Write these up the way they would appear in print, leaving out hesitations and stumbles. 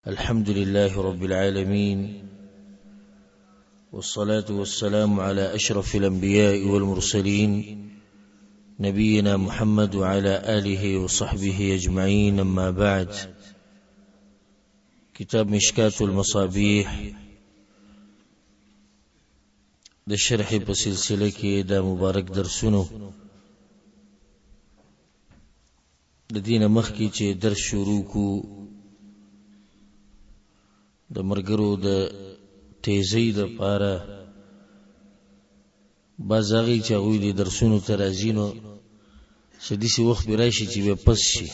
الحمد لله رب العالمين، والصلاة والسلام على أشرف الأنبياء والمرسلين نبينا محمد وعلى آله وصحبه أجمعين. أما بعد، كتاب مشكات المصابيح د شرح په سلسله کې دا مبارک درسونو د دینه مخکې چې درس شروع کو د مرګرو د تیزی د پاره بازاغي چې غوی د درسونو ترازینو سديسي وخت به راشي چې به پس شي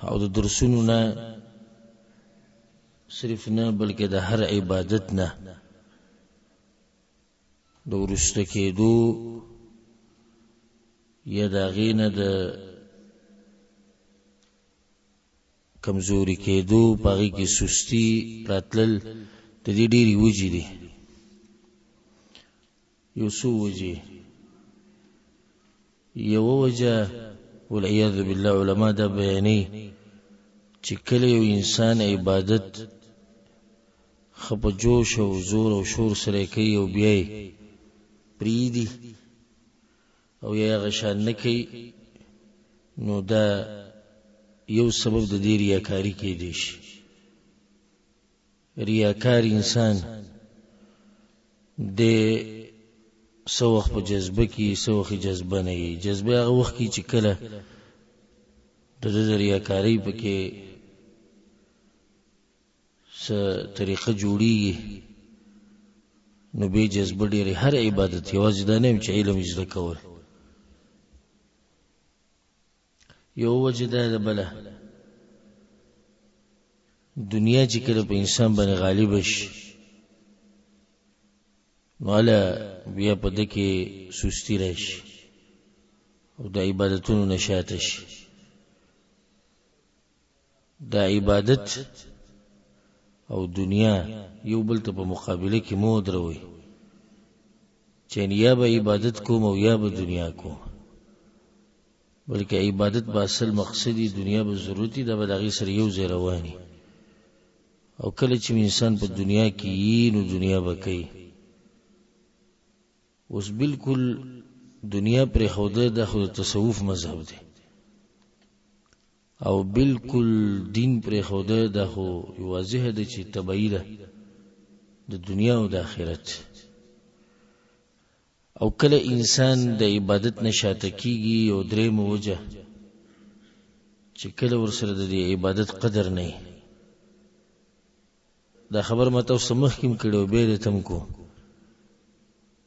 او د درسونو نه صرف نه بلکې د هر عبادت نه د ورسته کېدو یا د غینه د کمزوري کېدو پاغي کې سستی راتلل د دې ډېری وجې دي. یو څو وجې، یو وجه والعیاذ بالله علما دا بیانې چې کله یو انسان عبادت خپ جوش او زور او شور سره کوي او بیا پریدي او یا غشان نه کوي، نو دا یو سبب د دې ریاکاری کې دی. ریاکار انسان د سوخ په جذبه کې سوخ جذبه نه وي. جذبه هغه وخت کې چې کله د ریاکاری په کې څه طریقه جوړیږي نو به جذبه ډېری هر عبادت یوازې دا نه چې علم زده کول. یو وجه دا بله دنیا چې کله په انسان باندې غالب شي نو علا بیا په دکې سستی راشي او د عبادتونو نشاته شي. د عبادت او دنیا یو بل ته په مقابله کې مو دروي چې یا به عبادت کوم او یا به دنیا کوم، بلکې عبادت با اصل مقصدی دنیا به ضرورتي دا به دغه سره یو ځای رواني. او کله چې انسان په دنیا کې یې نو دنیا به کوي. اوس بالکل دنیا پر خوده د خود تصوف مذهب دی او بالکل دین پر خوده د خو واضح دی چې تبعی ده د دنیا او د آخرت. او کله انسان د عبادت نشاته کیږي او درې موجه چې کله ورسره د عبادت قدر نه. دا خبر ماته سمخ کیم کړو به تم کو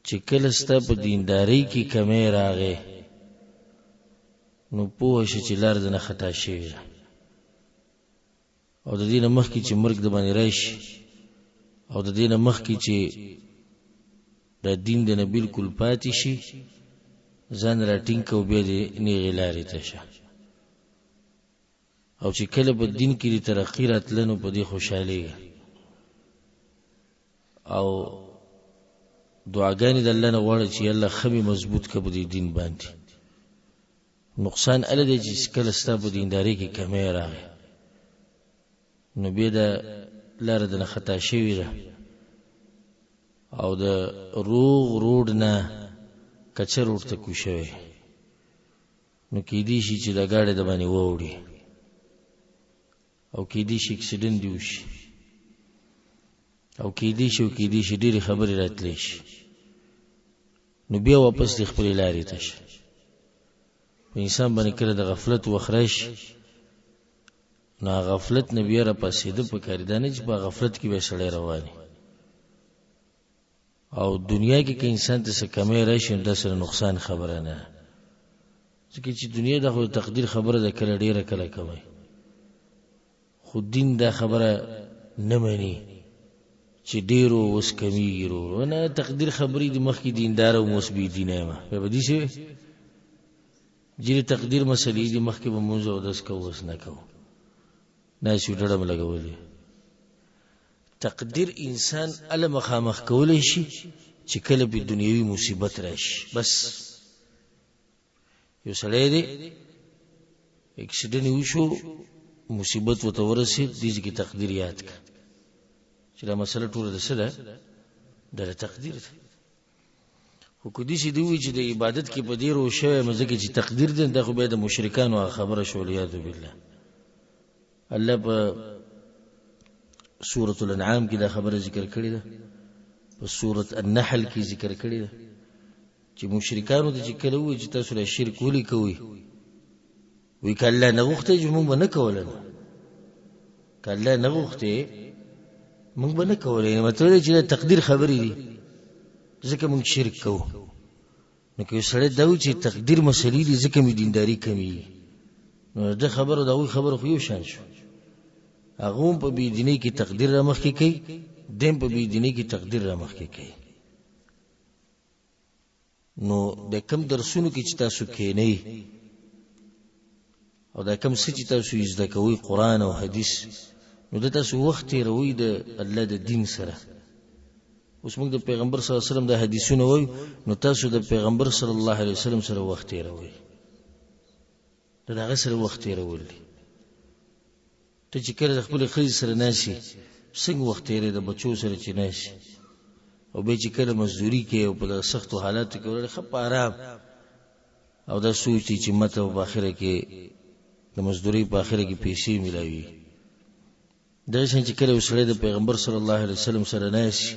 چې کله ستا په دینداری کې کمې راغې نو پوه شي چې لار نه خطا شي او د دینه مخ کې چې مرګ د باندې راشي او د دینه مخ کې چې د دین د نه بالکل پاتې شي ځان را ټینګ کو بیا دې نیغې لارې ته شه. او چې کله په دین کې د ترقی راتلنو په دې خوشحالي او دعاګانې د الله نه غواړي چې الله خمي مضبوط کړي د دین باندې. نقصان ال دې چې کله ستا په دینداري کې کمې راغی نو بیا د لار د نه خطا شوی ده او د روغ روډ نه کچر ورته کوشوي نو کې دي شي چې د گاډي د باندې ووري او کې دي شي اکسیډنټ دی وشي او کې دي شي ډېری خبرې راتلی شي نو بیا واپس د خپل لارې ته شي. په انسان باندې کړه د غفلت وخرش نه غفلت نه بیا را پاسې د پکاریدانه چې په غفلت کې به سړی رواني او دنیا کې که انسان ته څه کمې راشي د سره نقصان خبره نه، ځکه چې دنیا د خو تقدیر خبره ده کله ډیره کله کوي، خو دین دا خبره نه مانی چې ډیرو وس کمیږي ورو نه. تقدیر خبرې د مخ کې دیندار او مسبی دینه ما په دې شي چې تقدیر مسلې د مخ کې به موږ او داس کو وس نه کو نه شي ډډم لګولې. تقدیر انسان ال مخامخ کولای شي چې کله په دنیوي مصیبت راشي. بس یو سړی دی اکسیډنټ وشو مصیبت وته ورسید دې کې تقدیر یاد کا چې دا مسله ټول ده څه ده د تقدیر ده خو کدي چې دوی چې د عبادت کې په دې روشه مزګه چې تقدیر ده د خو به د مشرکانو خبره شول یاد بالله الله په سورۃ الانعام کې دا خبره ذکر کړې ده په سورۃ النحل کې ذکر کړې ده چې مشرکانو د چې کله وي چې تاسو له شرک ولي کوي وی کله نه غوښته چې موږ نه کولای کله نه غوښته موږ نه کولای مطلب چې تقدیر خبرې دي ځکه موږ شرک کوو نو که سره دا و چې تقدیر مسلې دي ځکه مې دینداری کمی نو دا خبره دا وی خبره خو یو شان شو هغه په بی دیني کې تقدیر را مخ کې کوي دیم په بی دیني کې تقدیر را مخ کې کوي نو د کم درسونو کې چې تاسو کې نه او دا کم څه چې تاسو یې زده کوئ قرآن او حدیث نو د تاسو وخت تیروئ د الله د دین سره اوس موږ د پیغمبر صلی الله علیه وسلم د حدیثونو وایو نو تاسو د پیغمبر صلی الله علیه وسلم سره وخت تیروئ دا هغه سره وخت تیرول ته چې کله خپل خلیج سره ناشي څنګه وخت تیرې د بچو سره چې ناشي او به چې کله مزدوري کې او په سختو حالاتو کې ورته خپ آرام او دا سوچي چې مته په اخره کې د مزدوري په اخره کې پیسې ملایوي دا چې کله وسره د پیغمبر صلی الله علیه وسلم سره ناشي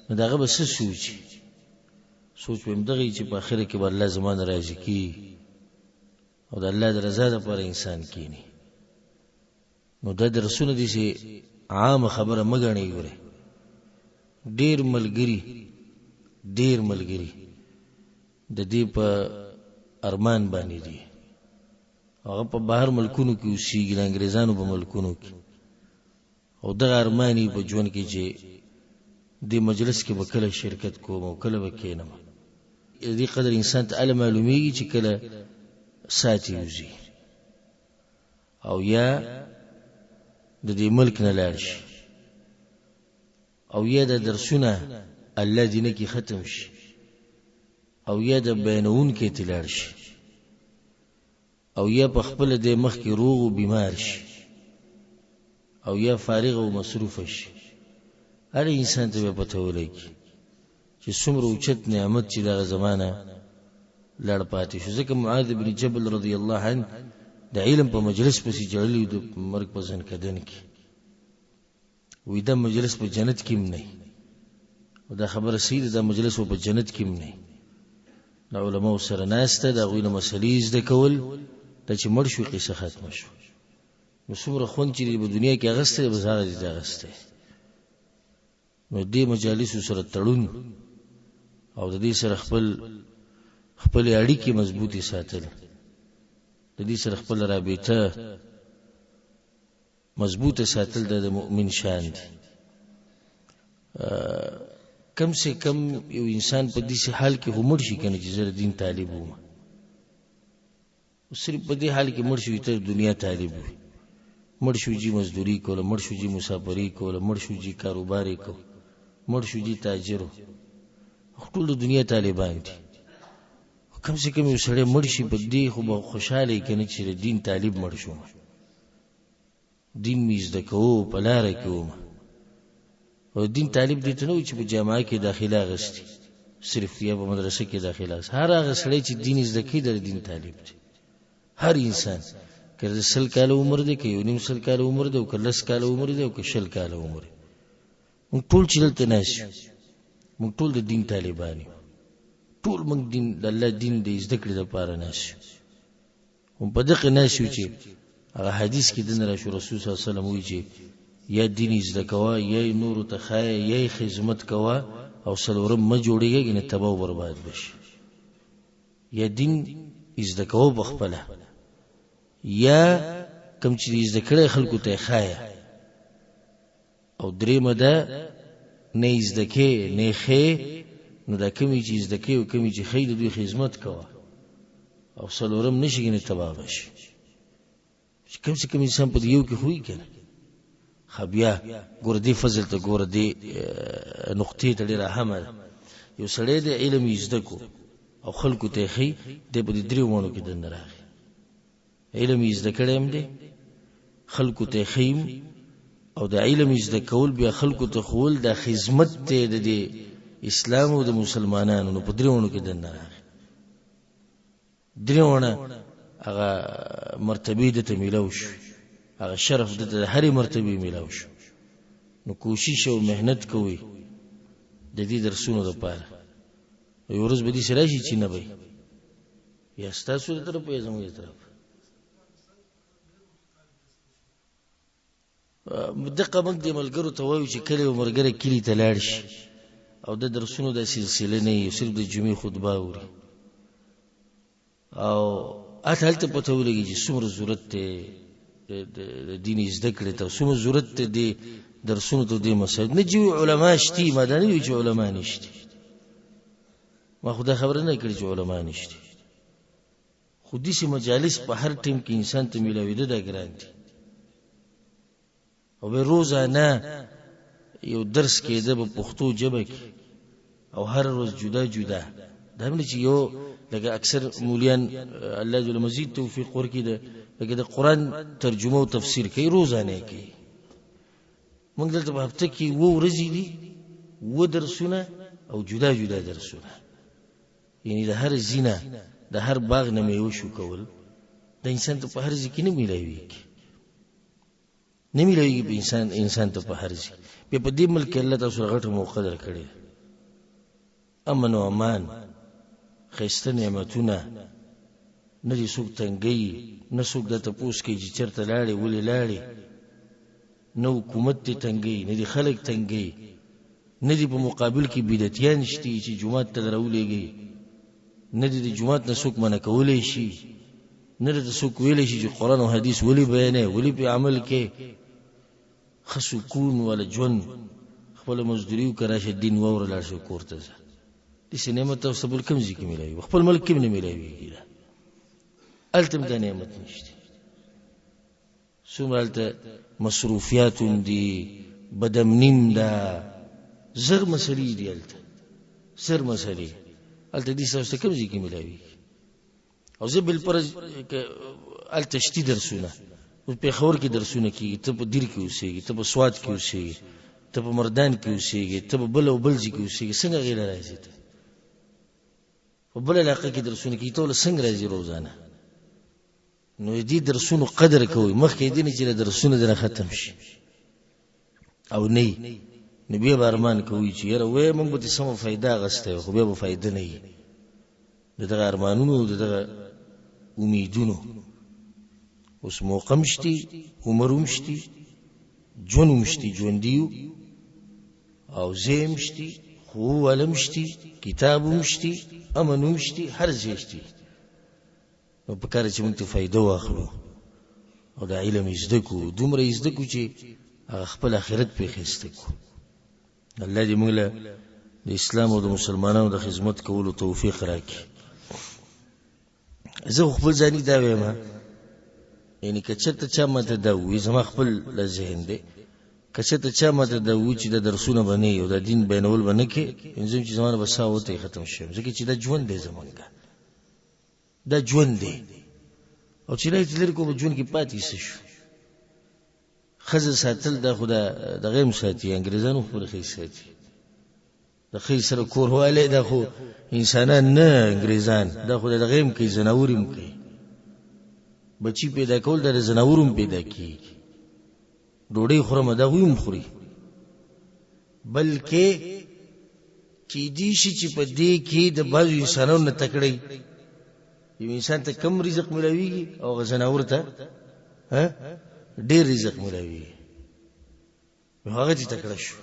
نو داغه بس سوچ په مدغه چې په اخره کې به الله زمانه راځي کی او د الله د رضا لپاره انسان کینی نو دا درسونه دي چې عام خبره مګنی وره ډیر ملګری د دې په ارمان باندې دي هغه په بهر ملکونو کې اوسېږي د انګريزانو په ملکونو کې او د ارمانی په ژوند کې چې د مجلس کې وکړه شرکت کوم او کله وکینم دې قدر انسان ته علم معلومیږي چې کله ساتي وزي او یا د دې ملک نه لاړ شي او یا د درسونه الله دینه کې ختم شي او یا د بینون کې تلار شي او یا په خپل د مخ کې روغ او بیمار شي او یا فارغ او مصروف شي هر انسان ته پته ولګي چې څومره اوچت نعمت چې دغه زمانہ لړ پاتې شو ځکه معاذ بن جبل رضی الله عنه د علم په مجلس پسې جړلی د مرګ په ځن کدن کې وې دا مجلس په جنت کې نه او دا خبره سیده دا مجلس په جنت کې نه د علماء سره ناسته دا غوینه مسلې زده کول د چې مړ شو قصه ختم شو نو څومره خون چې په دنیا کې اغسته به زاره دي اغسته نو دې مجالس سره تړون او د دې سره خپل اړیکې مضبوطی ساتل د دې سره خپل رابطه مضبوطه ساتل د مؤمن شان دي کم سے کم یو انسان په دې حال کې همړ شي کنه چې زر دین طالب و صرف په دې حال کې مړ شي ته دنیا طالب و مړ شو جی مزدوری کوله مړ شو جی مسافری کوله مړ شو جی کاروباري کو مړ شو جی تاجرو ټول د دنیا طالبان دي کم سے کم یو سړی مړ شي په دې خو به خوشاله کنه چې دین طالب مړ شو دین میز د کو په لار کې و او دین طالب دې ته نو چې په جامعه کې داخله غستې صرف یا په مدرسه کې داخله هر هغه سړی چې دین زده کوي د دین طالب دی هر انسان کله 100 کال عمر دی کې 9 کال عمر دی او کله 10 کال عمر دی او کله 10 کال عمر موږ ټول چې دلته ناشو موږ ټول د دین طالبان یو ټول موږ دین د الله دین د زده کړې لپاره ناشو هم په دغه ناشو چې هغه حدیث کې د رسول صلی الله علیه وسلم وایي چې یا دین زده کوا یا نور ته خای یا خدمت کوا او سلورم ما جوړیږي نه تباہ او برباد بشي یا دین زده کوا بخپله یا کم چې زده کړي خلکو ته خای او درې مده نه زده کې نه خې نو دا کمی چې زده کې او کمی چې خې د دوی خدمت کوا او سلورم نشي نه تباہ بشي کم سے کم انسان په یو کې خوې کنه خبیا ګور دی فضل ته ګور دی نقطې ته ډیره اهمه یو سړی د علم زده کو او خلکو ته خې د په دریو مونږ کې دنه راغی علم زده کړم دی خلکو ته خیم او د علم زده کول بیا خلکو ته خول د خدمت ته د اسلام او د مسلمانانو نو په دریونو کې دنه راغی دریونه هغه مرتبه د ته ملاو شو هغه شرف د هرې مرتبه ملاو شو نو کوشش او مهنت کوي د دې درسونو لپاره یو ورځ به دې سره شي چې نه وي یا ستاسو د طرف یا زموږ د طرف دغه موږ د ملګرو ته وایو چې کله یو مرګره کلی ته لاړ شي او د درسونو د سلسله نه یو صرف د جمعې خطبه اوري او هلته پته ولګي چې څومره ضرورت دی د دین زده کړې ته څومره ضرورت دی د درسونو ته د مساجد نه جوړ علما شتي مدني وي چې علما نشته ما خدا خبره نه کړی چې علما نشته خو دې سي مجالس په هر ټیم کې انسان ته ملاوي ده ګران دي او به روزانه یو درس کې د پښتو ژبه کې او هر روز جدا جدا دا مې چې یو لکه اکثر مولیان الله جل مزید توفیق ورکړي لکه د قران ترجمه او تفسیر کوي روزانه کوي موږ دلته په هفته کې وو ورځې دي و درسونه او جدا جدا درسونه یعنی د هر زینه د هر باغ نه میوه شو کول د انسان ته په هر ځای کې نه ملایوي به انسان ته په هر ځای په دې ملک الله تاسو غټه موقع درکړي امن او امان خیسته نعمتونه نه دي څوک تنګي نه څوک د تپوس کې چې چرته لاړې ولې لاړې نو حکومت ته تنګي نه دي خلک تنګي نه دي په مقابل کې بدعتيان شتي چې جمعه ته درولېږي نه دي د جمعه نه څوک منع کولای شي نه دي څوک ویلې شي چې قران او حديث ولې بیانې ولې په عمل کې خسکون ولا جون خپل مزدوری او کراشه دین وور لا شو کوړته دي سینما ته سبل کم ځکه ملایي خپل ملک کې نه ملایي التم د نعمت نشته څومره مصروفیات دي بدمنین دا زر مسلې دي زر مسلې دي څه کم ځکه ملایي او زه بل پر التشتی درسونه په خور کې درسونه کې ته په دیر کې اوسېږي ته په سواد کې اوسېږي ته په مردان کې اوسېږي ته په بل او بل ځای کې اوسېږي څنګه غیر راځي ته په بل علاقه کې درسونه کې ته ول څنګه راځي روزانه نو دې درسونو قدر کوي مخکې دې نه چې درسونه دره ختم شي او نه نبی بارمان کوي چې یره وې موږ به سم فائدہ غسته خو به فائدہ نه وي دغه ارمانونو دغه امیدونو اوس موقع مشتي عمر مشتي جون مشتي جون دیو او زه مشتي خو ولم مشتي کتاب مشتي امن مشتي هر زیشتي نو په کار چې موږ ته فائدہ واخلو او د علم زده کو دومره زده کو چې خپل آخرت په خسته کو الله دې موږ له اسلام او د مسلمانانو د خدمت کولو توفیق راکړي زه خپل ځاني دا وایم یعنی کچته چا ماته دا وی زما خپل ذهن دی کچته چا ماته دا وی چې د درسونه باندې او د دین بینول باندې کې انځم چې زمانه بساوته ختم شي ځکه چې دا ژوند دی زمونږه دا ژوند دی او چې لای تلر کوم ژوند کې پاتې شي خزه ساتل دا خدا د غیم ساتي انګريزانو خپل خې ساتي د خې سره کور هواله دا خو انسانان نه انګريزان دا خو د غیم کې زناوریم کوي بچی پیدا کول د زناورم پیدا کی ډوډۍ خورم دا ویم خوري بلکې چې دې شي چې په دې کې د بعض انسانانو تکړی یو انسان ته کم رزق ملويږي او زناور ته ډېر رزق ملويږي هغه دې تکړه شو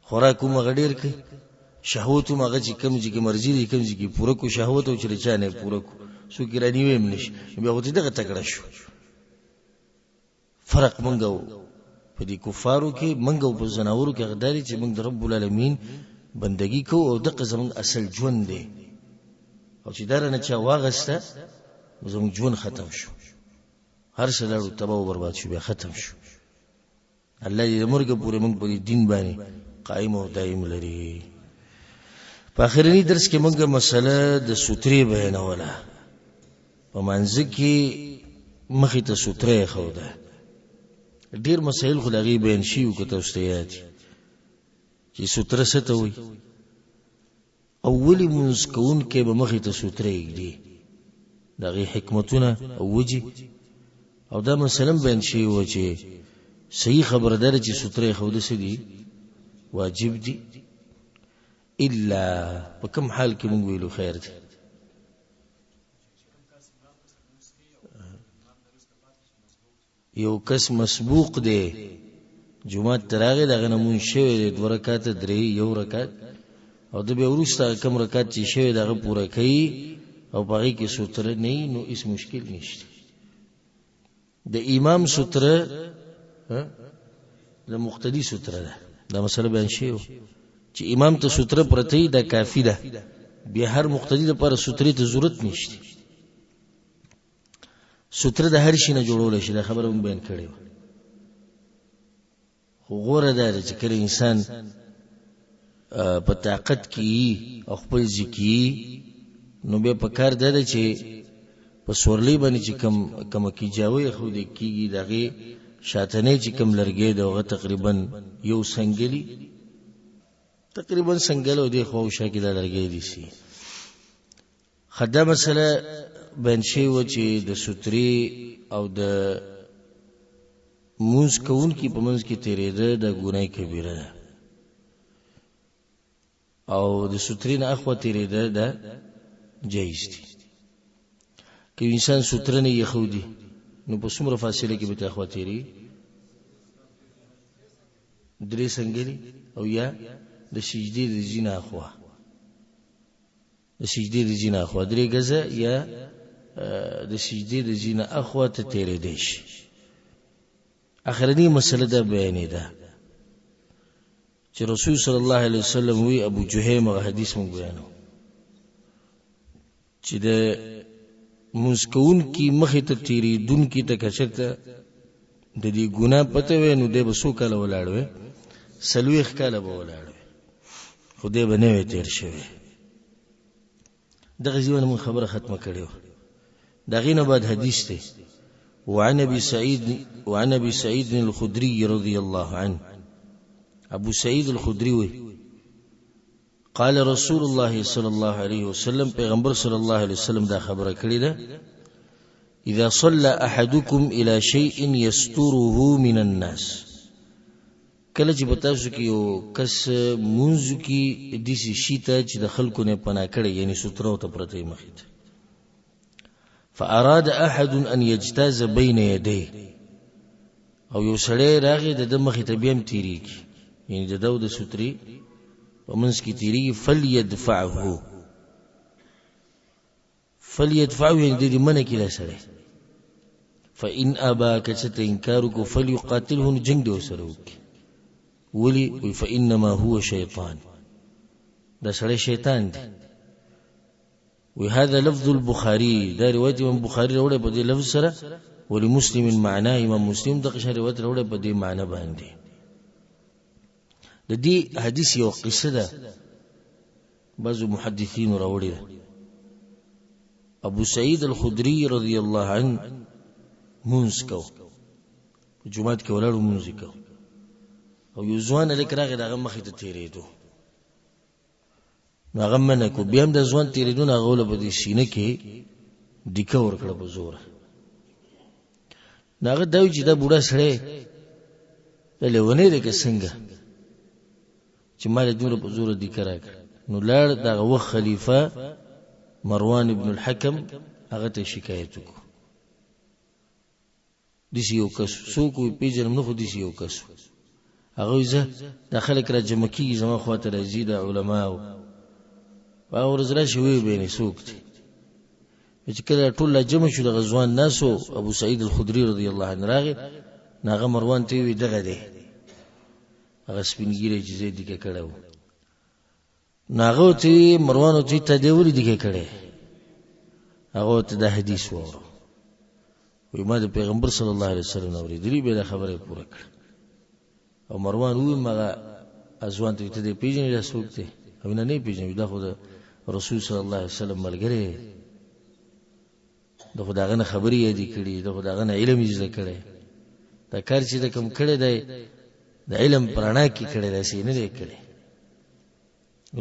خوراک کوم غډیر کوي شهوت مغه چې کم چې مرزي دي کم چې پوره کو شهوت او چې چانه پوره کو سو کې رانی ویم نش بیا وته دغه تکړه شو فرق منګو په دې کفارو کې منګو په زناورو کې غداري چې موږ د رب العالمین بندگی کو او دغه زموږ اصل ژوند دی او چې دارنه چا واغسته زموږ ژوند ختم شو هر څه له تباہ او برباد شو بیا ختم شو الله دې مرګ پورې موږ په دین باندې قائم او دائم لري په اخرنی درس کې موږ مسله د سوتري بیانوله په منځ کې مخې ته سوتره خو ده ډیر مسائل خو دغه بیان شي او کته واستیات چې ستر ته وي اولی منځ کون کې به مخې ته سترې دی دغه حکمتونه او وجي او دا مثلا بیان شي و چې صحیح خبردار چې سترې خو د سدي واجب دي الا په کوم حال کې موږ ویلو خیر دی یو کس مسبوق دی جمعه تراغه دغه نمون شوی د 2 رکعات 3 یو رکعت او د به ورسته کم رکعت چې شوی دغه پوره کوي او باقي کې ستر نه نو هیڅ مشکل نشته د امام ستر د مقتدی ستر ده دا مسله بیان شوی چې امام ته ستر پرته ده کافی ده بیا هر مقتدی لپاره سترې ته ضرورت نشته ستر د هر شي نه جوړول شي دا خبره مون بیان کړې خو غوړه ده چې کله انسان په طاقت کې او خپل ځکی نو به په کار ده چې په سورلی باندې چې کم کیجاوي خو د کیږي دغه شاتنه چې کم لرګي دغه تقریبا یو سنگلی تقریبا سنگلو دی خو شاکې د لرګي دي سي خدامه مسله بن شي و چې د ستري او د موز کون کی پمنځ کې تیرې ده د ګناي کبیره ده او د ستري نه اخو تیرې ده د جایز دي که انسان ستر نه يخودي نو په څومره فاصله کې به ته اخو تیرې درې سنگلی او یا د سجدي د جنا اخو د سجدي د جنا اخو درې غزه یا د سجدي د جنا اخو ته تیرې دیش اخرنی مسله ده بیانې ده چې رسول صلی الله علیه وسلم وی ابو جهيم حدیث مو بیانو چې د مسکون کی مخه ته تیری دن کی ته کچته د دې ګناه پته وینو د بسو کله ولاړوي سلويخ کله به ولاړوي خدای به نه تیر شوی دغه ځونه من خبره ختمه کړو دغه نه بعد حدیث ته وعن ابي سعيد الخدري رضي الله عنه ابو سعيد الخدري قال رسول الله صلى الله عليه وسلم پیغمبر صلی الله علیه وسلم دا خبره کړې ده اذا صلى احدكم الى شيء يستره من الناس کله چې بتاسو کې یو کس منځ کې د شي ته چې د خلکو نه پناه کړي یعنی سترو ته پرته مخې فاراد احد ان يجتاز بين يديه او یو سړی راغی د مخې ته بیم تیریږي یعنی د داود ستري ومنس کی تیری فلیدفعه یعنی دی منه کی لسره فإن أبا كچت انکارو فليقاتله جنگ دو سروک ولی فإنما هو شیطان دا سره شیطان دی وهذا لفظ البخاري دا روایت امام بخاری وروړي په دې لفظ سره ولی مسلم معناه امام مسلم د قشر روایت وروړي په دې معنی باندې د دې حدیث یو قصه ده بعض محدثین راوړي ده ابو سعید الخدری رضی الله عنه منځ کو جمعات کې ولاړو منځ کو او یو ځوان لیکراغه دغه مخې ته تیرېدو نو هغه منه کو بیا هم د ځوان تیرېدو نه غوله په دې سینه کې دیکه ورکړه په زور ناغه دا چې دا بوډا سره له ونه دې کې څنګه چې مال دونه په زور دیکه راکړه نو لار دغه وخت خلیفہ مروان ابن الحكم هغه ته شکایت وکړ دسی یو کس سوکو پیجن نه خو دسی یو کس هغه زه داخله کړه جمع کیږي زما خواته راځي د علما او ورزره شوی بینه سوکت چې کله ټول جمع شو د غزوان ناسو ابو سعید الخدری رضی الله عنه راغی ناغه مروان ته وی دغه دی هغه سپینګیره چې زید کې کړو ناغه ته مروان ته تداول دي کې کړي هغه ته د حدیث وره وی ما د پیغمبر صلی الله علیه وسلم اوریدلی به خبره پوره کړ او مروان وی ما ازوان ته دې پیژنې رسول ته او نه پیژنې دا خو د رسول صلی الله علیه وسلم ملګری د خدایغه خبرې دې کړي د خدایغه علم یې ذکرې دا کار چې د کوم کړي دی د علم پرانا کې کړي دی سي نه دی کړي.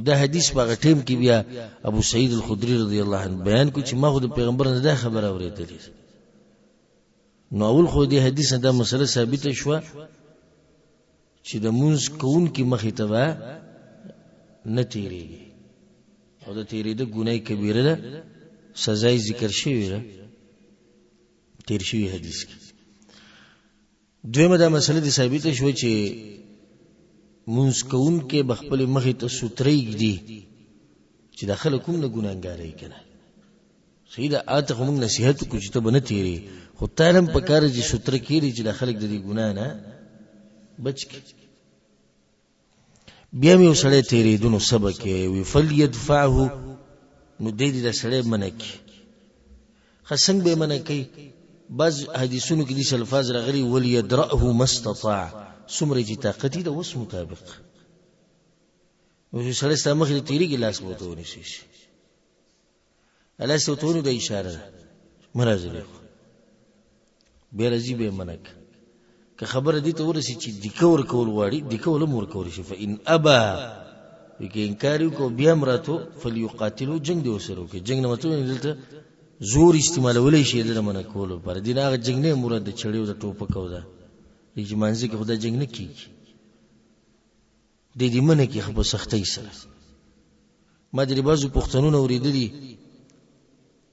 دا حدیث په ټیم کې بیا ابو سعید الخدری رضی الله عنه بیان کو چې ما خو د پیغمبر نه دا خبره اورېدلې. نو اول خو دې حدیث دا مسله ثابته شو چې د مونږ کون کې مخې ته نه تیریږي او د تیریده ګناه کبیره ده سزا ذکر شوی ده تیر شوی حدیث کې. دویمه دا مسله دې ثابته شو چې مونږ کون کې بخپل مخې ته سترې دي چې داخله کوم نه ګناګاري کنه صحیح ده. اته موږ نصيحت کو چې ته بنه تیری خو تعلم پکاره چې ستر کیږي چې داخله د دې ګنا نه بچ کی. بیا مې وسړې تیری دونو سبق کې وی فليدفعه نو دې دې سړې منکی خصنګ به منکی. بعض حدیثونو کې دې الفاظ راغلي وليدرأه ما استطاع سمره چې طاقت دې د وس مطابق نو سړی ستاسو مخې ته تیری کې لاس وته ونیسي الله ستونو د اشاره مرزله به رضی به منک که خبر دي ته ورسي چې دکور کول واړي دکول مور کول شي فإن ابا وکي انکار کو بیا مراتو فليقاتلوا جنگ دی وسرو کې جنگ نه مته دلته زور استعمال ولې شي د منک کول پر دین هغه جنگ نه مراد چړیو د ټوپک او دا چې مانځي کې خدای جنگ نه کیږي د دې منه کې خو سختۍ سره. ما د بازو پښتنونو اوریدلي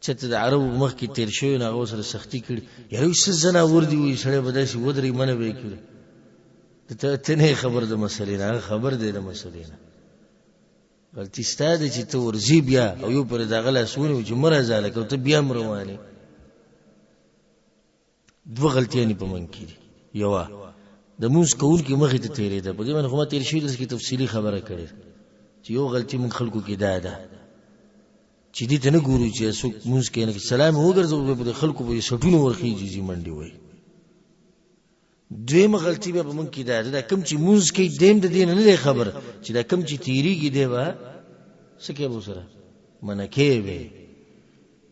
چې د عربو مخ کې تیر شوی نه هغه سره سختی کړي یاره څه زنا ور دي وي سړی بداسي ودرې منه به کړي ته نه خبر د مسلې نه خبر دی د مسلې نه غلطی ستاده چې ته ورزی بیا او یو پر دغه لاسونه چې مرزه لکه ته بیا مروانه دوه غلطیاں په من کې یو د موږ کول کې مخې ته تیرې ده په دې باندې خو ما تیر شوی د تفصیلی خبره کړې چې یو غلطی من خلکو کې ده چې دې ته نه ګورو چې څوک موږ کې نه سلام وګرځو په خلکو په سټونو ورخیږي چې منډي وای. دویم غلطی به موږ کې ده کم چې موږ کې دیم د دین نه خبر چې دا کم چې تیریږي دی وا سکه به سره منکه وي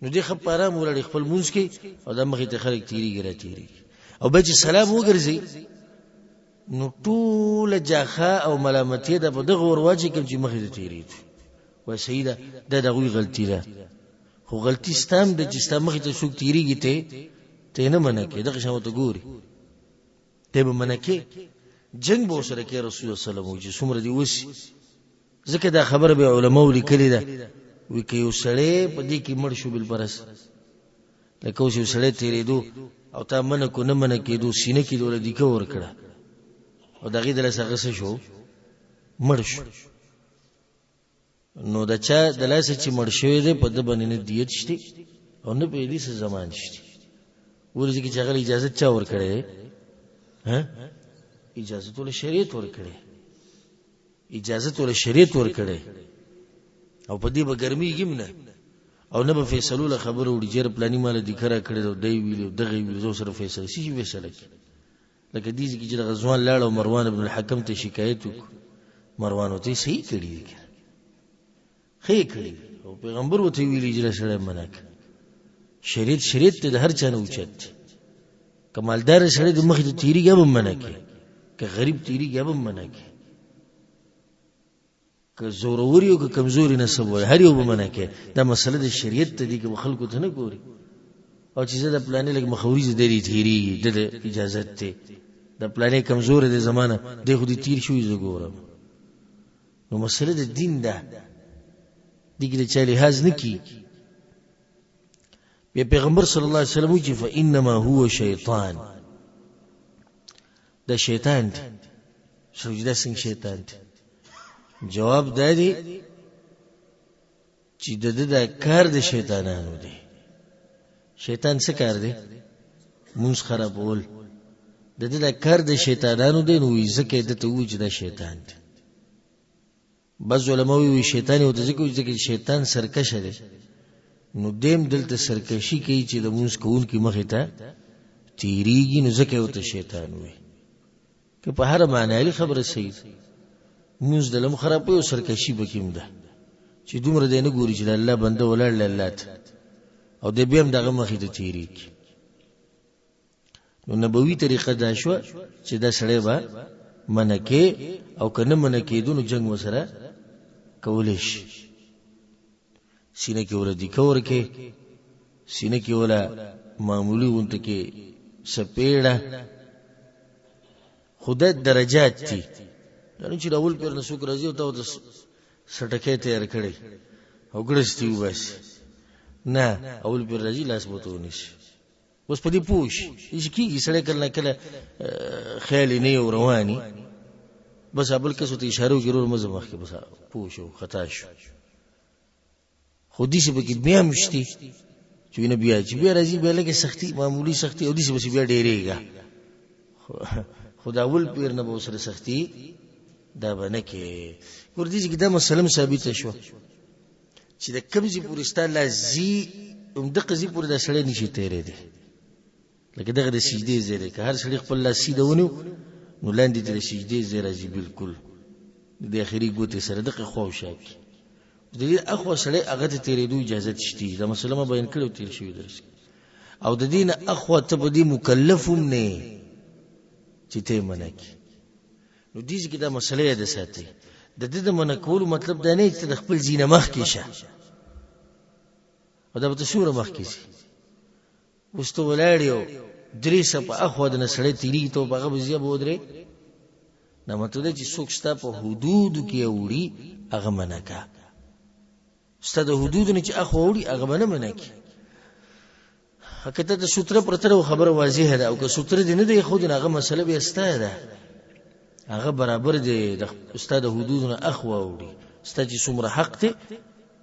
نو دې خبره مولړ خپل موږ کې او د مخې ته خلک تیریږي را تیریږي او به چې سلام وګرځي نو ټول جاخه او ملامتي ده په دغه ورواجه کې چې مخې ته تیریږي و سیده دا دغه غلطی ده خو غلطی ستام د چې ستام مخې ته څوک تیریږي ته نه منکه دغه شاو ته ګوري ته به منکه جنگ به سره کې رسول الله صلی الله علیه وسلم چې څومره دی وسی ځکه دا خبره به علماء لیکلي ده وی کې یو سړی په دې کې مړ شو بل پرس لکه اوس یو سړی تیریدو او تا منکو نه منکه دو سینې کې دوله دی کور کړه او دغه د لاسه شو مړ شو نو دا چا د لاسه چې مړ شوی دی په د باندې نه دیت شته او نه په دې څه زمان شته ورته کې چې هغه اجازه چا ور کړې ها اجازه ټول شریعت ور کړې اجازه ټول شریعت ور کړې او په دې به ګرمي ګمنه او نه به فیصلو له خبره وړي جره پلاني مال د کرا کړې دی ویلو دغه ویلو سره فیصله شي فیصله لکه دې چې غزوان لاړ او مروان ابن الحکم ته شکایت وکړ مروان ته صحیح کړی خې کړی او پیغمبر وته ویلي چې سره منک شریعت ته د هر چا نه اوچت کمالدار سره د مخ ته تیریږي به منک که غریب تیریږي به منک که زوروري او که کمزوري نسب وي هر یو به منک دا مسله د شریعت ته دي که خلکو ته نه ګوري او چې زه د پلانې لګ مخوري زه د تیریږي د اجازه ته د پلانې کمزور دي زمانہ د خو دي تیر شوې زه ګورم نو مسله د دین ده دغه چې لحاظ نکي بیا پیغمبر صلی الله علیه وسلم چې فانما هو شیطان دا شیطان دی سجده څنګه شیطان دی جواب دی چې د کار د شیطانانو دی شیطان څه کار دی موږ خرابول د کار د شیطانانو دی نو ځکه د ته وځي د شیطان دی بعض علماء وی شیطان او د ځکه شیطان سرکش دی نو دیم دلته سرکشي کوي چې د موږ کول کی مخه ته تیریږي نو ځکه او ته شیطان وي که په هر معنی خبره صحیح موږ د لم خرابې او سرکشي بکیم ده چې دومره دینه ګوري چې الله بنده ولړ لاله او د بیم دغه مخې ته تیریږي نو نبوي طریقه دا شو چې دا سړی به منکه او کنه منکه دونو جنگ وسره کولې شي سینه کې ور دي کور کې سینه کې ولا معمولی ونته کې سپېړه خدای درجات دي دا چې اول پر نسوک راځي او ته سټکې تیار کړي او ګړستي وبس نه اول پر راځي لاس بوته ونیسي اوس په دې پوښ چې کیږي سړی کله کله خیال نه یو رواني بس ابل کسو ته اشاره وکړو مزه مخ کې بس پوښو خطا شو خودي څه بګی بیا مشتي چې نه بیا چې بیا راځي بیا لکه سختي معمولی سختي او دې څه بس بیا ډېرېګا خدا اول پیر نه به سره سختي دا باندې کې ور دي چې دا مسلم ثابت شو چې د کمزې پورستا لازي د قضې پور د سړی نشي تیرې دي لکه دغه د سجدې زیره که هر سړی خپل لاس سیده ونیو نو لاندې د سجدې زیره راځي بالکل د اخري ګوتې سره دغه خو شاکي د دې اخو سړی هغه ته تیرېدو اجازه شته دا مسله ما بیان کړو تیر شوی درس او د دین اخو ته په دې مکلفم نه چې ته منکې نو دې کې دا مسله ده ساتي د دې د منکول مطلب دا نه چې د خپل زینه مخ کې شه او دا به صورت مخ کې شي وستو ولاړیو درې صف اخو د نسړې تیری ته هغه بزیا بودره نو مطلب چې څوک ستا په حدود کې وړي هغه منکا ستا د حدود نه چې اخو وړي هغه باندې منکي حقیقت د سوتره پرته خبره واضحه ده او که سوتره دې نه دی خو دغه هغه مسله به استه ده هغه برابر دی د استاد حدود نه اخو وړي ستا چې څومره حق ته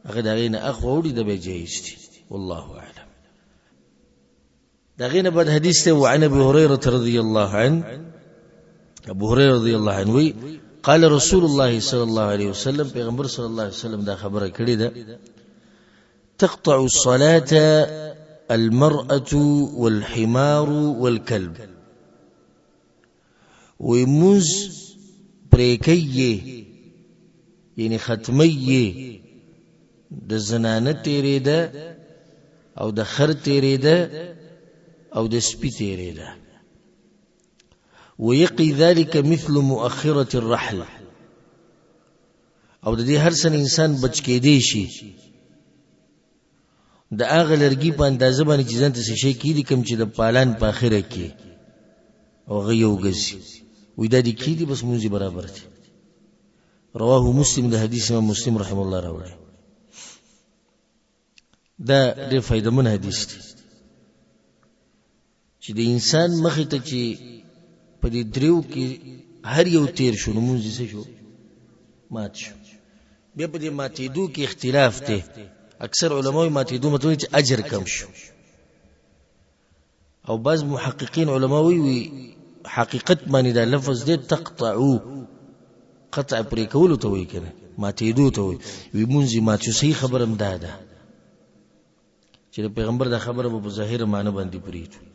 هغه دغه نه اخو وړي د به جایز دي والله اعلم دغه بعد حدیث ته وعن ابي هريره رضي الله عنه ابو هريره رضي الله عنه وی قال رسول الله صلى الله عليه وسلم پیغمبر صلی الله علیه وسلم دا خبره کړې ده تقطع الصلاه المرأة والحمار والكلب ويموز پریکیه یعنی ختمیه د زنانه تیرې ده او د خر تیرې ده او د سپی تیرې ده ويقي ذلك مثل مؤخرة الرحل او د دې هر سن انسان بچ کېدی شي د هغه لرګي په اندازه باندې چې ځان ته شي کېدی کوم چې د پالان په اخره کې او غيو غزي وې د دې کېدی بس مونږه برابر دي رواه مسلم د حدیث امام مسلم رحم الله راوړي دا ډېر فائدمن حدیث دی چې د انسان مخې ته چې په دې دریو کې هر یو تیر شو نو مونږ څه شو مات شو بیا په دې ماتېدو کې اختلاف دی اکثر علماء ماتېدو مطلب چې اجر کم شو او بعض محققین علماء وی حقیقت معنی دا لفظ دی تقطعو قطع پرې کولو ته وی کنه ماتېدو ته وی مونږ مات شو صحیح خبرم ده چې پیغمبر دا خبره په ظاهر معنی باندې پریږدي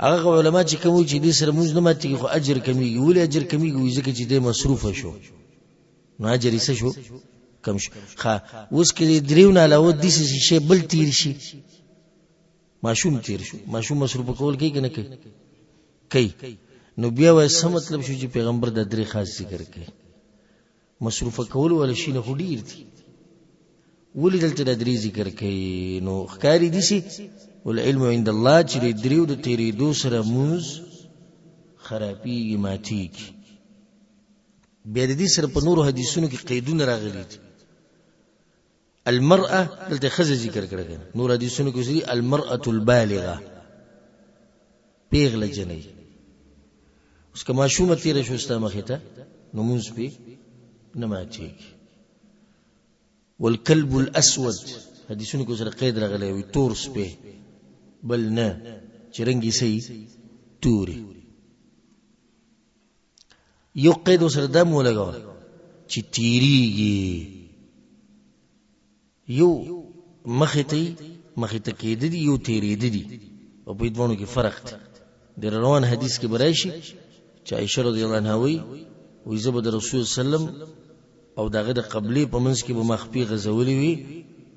هغه علماء چې کوم چې دې سره موږ نه ماتي خو اجر کمیږي ولې اجر کمیږي ځکه چې دې مصروف شو نو اجر یې شو کم شو ښه اوس کې دریو نه علاوه د دې شی بل تیر شي ماشوم تیر شو ماشوم مصروف کول کوي کنه کوي نو بیا وای څه مطلب شو چې پیغمبر د درې خاص ذکر کوي مصروف کول ول شي نه ډیر دي ولې دلته د درې ذکر کوي نو ښکاری دي شي والعلم عند الله چې دریو د تیرې دو سره موز خرابي ماتي بیا د دې سره په نورو حدیثونو کې قیدونه راغلي دي المرأه دلته خزه ذکر کړل نور حدیثونو کې سری المرأه البالغه پیغله جنې اوس کما شومه تیر شو ستا مخه ته نو موز په نماچي والكلب الاسود حدیثونو کې سره قید راغلی وي تور سپه بل نه چرنګي سي توري یو قید سره د مو لګاو چې تیریږي یو مخته کې د یو تیری دي او په دوه کې فرق دی د روان حدیث کې برایشي چې عائشہ رضی الله عنها وی زبد رسول سلام او داغه د قبلي په منځ کې به مخفي غزولې وي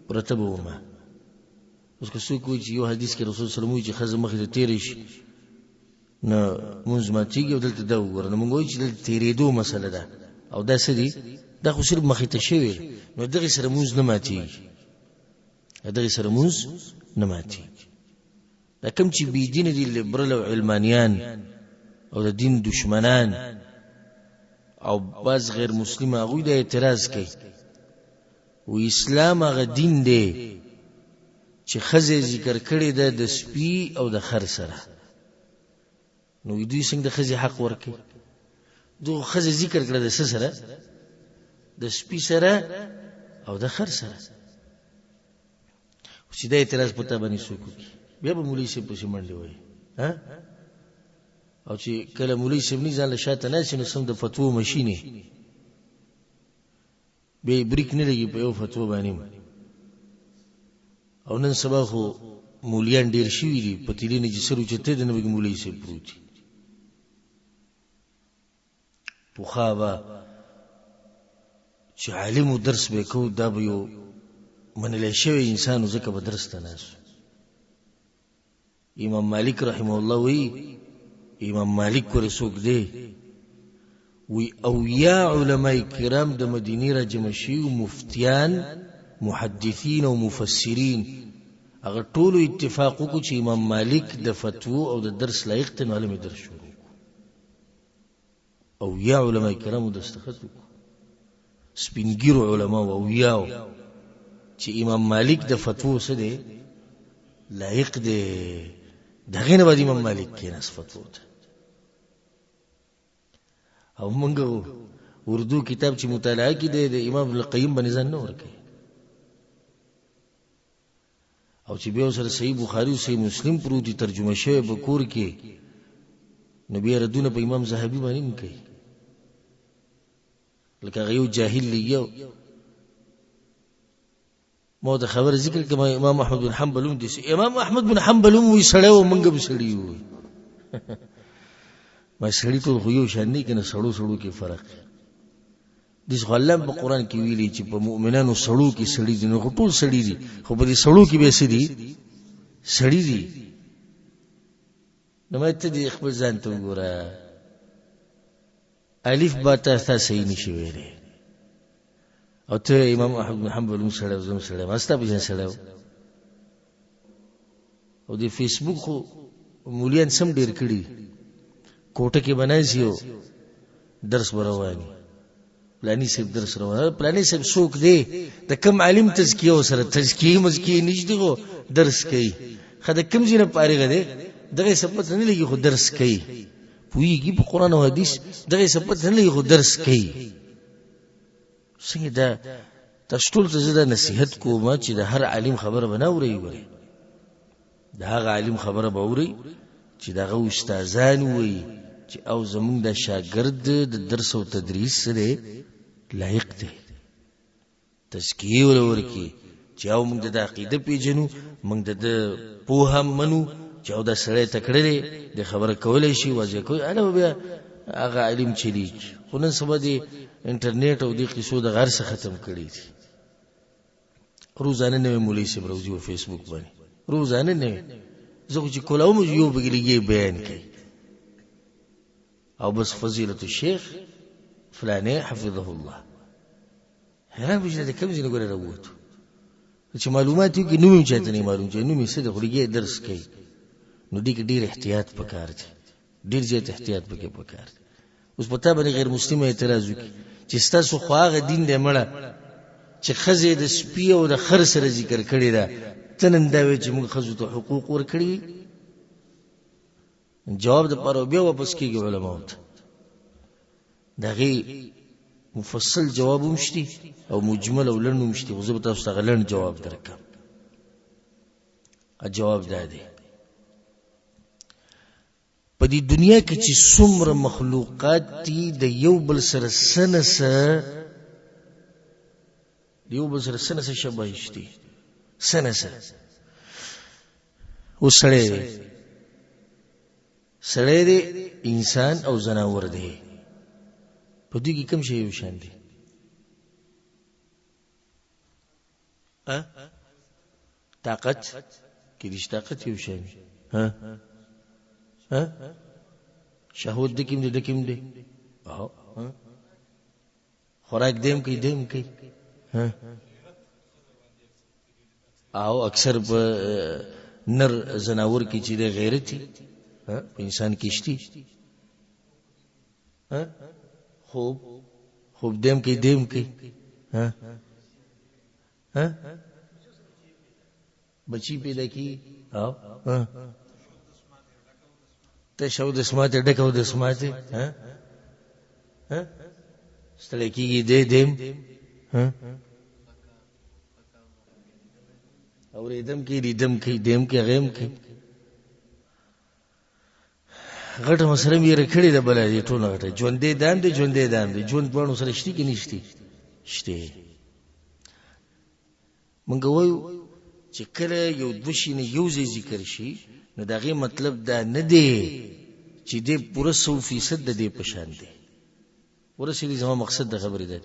پرته به ومه اوس که څوک وایي چې یو حدیث کې رسول صلی الله علیه وسلم وایي چې ښځه مخې ته تېرې شي نه مونځ ماتېږي او دلته دا وګوره نو موږ وایو چې دلته تېرېدو مسله ده او دا څه دي دا خو صرف مخې ته شوی نو دغې سره مونځ نه ماتېږي دغې سره مونځ نه ماتېږي دا کوم چې بېدینه دي لیبرل او علمانیان او د دین دشمنان او بعض غیر مسلم هغوی دا اعتراض کوي و اسلام هغه دین دی چې ښځې ذکر کړې ده د سپي او د خر سره نو دوی څنګه د ښځې حق ورکوي دغه ښځې ذکر کړه د څه سره د سپي سره او د خر سره چې دا اعتراض په تا باندې څوک وکړي بیا به مولوي صاحب پسې منډې وایي او چې کله مولوي صاحب نه ځان له شاته ناست نو سم د فتوو مشینې بیا بریک نه لګي په یو فتوا باندې او نن سبا خو مولیان ډېر شوي دي پتیلې نه چې سر اوچتې د نه پکې مولوي صاحب پروت دي پخوا به چې عالم و درس به کو دا به یو منلی شوی انسان و ځکه به درس ته ناست امام مالک رحمه الله وی امام مالک ورې څوک دی وی اویا علماء کرام د مدینې را جمع شوي مفتیان محدثین او مفسرین هغه ټولو اتفاق وکړو چې امام مالک د فتوو او د درس لایق دی نو هلته مې درس شروع اویا علماء کرامو دستخط وکړو سپینګیرو علماو اویاو چې امام مالک د فتوو څه دی لایق دی د هغې نه بعد امام مالک کېناست فتوو ته او موږ اردو کتاب چې مطالعه کې دی د امام ابن القیم باندې ځان نه ورکوي او چې بیا سره صحیح بخاري او صحیح مسلم پروت دي ترجمه شوی په کور کې نو بیا ردونه په امام زهبي باندې نه کوي لکه هغه یو جاهل لیو ما د خبر ذکر کما امام احمد بن حنبل دي امام احمد بن حنبل وی سړی و منګه به سړی وي ما سړی ټول خو یو شان نه کنه سړو سړو کې فرق دي څو الله په قران کې ویلي چې په مؤمنانو سړو کې سړی دي نو ټول سړی دي خو په دې سړو کې به سړي سړی دي نو مې ته دې خپل ځان ته وګوره الف با ته صحیح نشي ویلي او ته امام احمد بن حنبل سره زم سره واسطه به سره او د فیسبوک خو مولیان سم ډیر کړي کوټه کې بنایسیو درس ورواني پلانی صاحب درس روانه پلانی صاحب څوک دی د کم عالم تزکیه سره تزکیه مزکیه نشته خو درس کوي خدای کم زینه پاره دی دغه سبت نه لګي خو درس کوي پویږي په قران او حدیث دغه سبت نه لګي خو درس کوي څنګه دا تاسو ټول ته زده نصيحت کوم چې د هر عالم خبره بناوري وي د هغه عالم خبره باوري چې دغه استادان وي چې او زمونږ د شاګرد د درس او تدریس سره لایق دی تزکیه ورکی چې او موږ د عقیده پیژنو موږ د پوهه منو چې او د سره تکړه د خبره کولای شي واځي کوي انا بیا هغه علم چلی خو نن سبا دی انټرنیټ او د قصو د غرس ختم کړي دي روزانه نوې مولوی صاحب راوځي په فیسبوک باندې روزانه نوې زه چې کولاوم یو بګلیږي بیان کوي او بس فضیلت الشیخ فلانه حفظه الله حیران بشه د کوم ځای نه ګوره راووتو چې معلومات یو کې نوم چاته نه معلوم چې نوم یې څه د خلګي درس کوي نو دې کې ډیر احتیاط پکار دی ډیر زیات احتیاط پکې پکار دی اوس پتا باندې غیر مسلمان اعتراض وکړي چې ستاسو خواغه دین دې مړه چې خزه د سپي او د خر سره ذکر کړی دا تنن دا وی چې موږ خزو ته حقوق ورکړي جواب د پاره بیا واپس کیږي علماء ته دغه مفصل جواب مشتي او مجمل او لنډ مشتي خو زه به تاسو ته لنډ جواب درکم جواب دا دی په دې دنیا کې چې څومره مخلوقات دي د یو بل سره سنسه شباهشتي سنسه سړی دی انسان او زناور دی په دې کې کوم شی یو شان دی طاقت کې رشتاقت یو شی ها شهوت دکیم دی خوراک دیم کوي او اکثر په نر زناور کې چې د غیرتي انسان کې شتي خوب دیم کوي بچی پیدا کی او تشو د سماته ډکو د سماته ستړي کیږي دیم اور ادم کی دیم کی غیم کی غټه مسره مې رکړې ده بل دې ټول غټه ژوندې دام دي ژوند په نو سره شتي کې نشتی شته مونږ وایو چې کله یو دوشي نه یو ذکر شي نو دغه مطلب دا نه دی چې دې پوره 100% د دې پشان دی ورسېږي زما مقصد د خبرې ده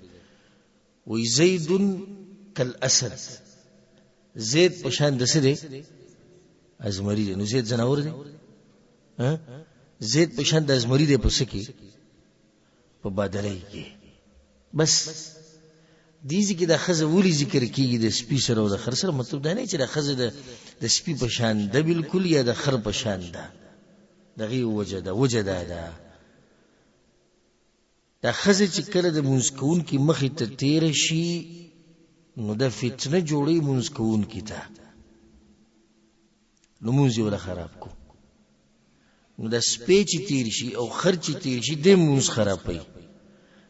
وې زید کالاسد زید پشان د څه دی ازمری دی نو زید زناور دی زید پشان د ازمری دی پس کې په بدلای کې بس دیږي کې د خزه ولی ذکر کیږي د سپی سره او د خر سره مطلب دا نه چې د خزه د سپی په شان د بالکل یا د خر په شان ده دغه وجدا ده د خزه چې کله د منسکون کې مخې ته تیر شي نو د فتنه جوړي منسکون کې ته نو مونږ یې ولا خراب کو نو د سپی چې تیر شي او خر چې تیر شي د مونږ خرابوي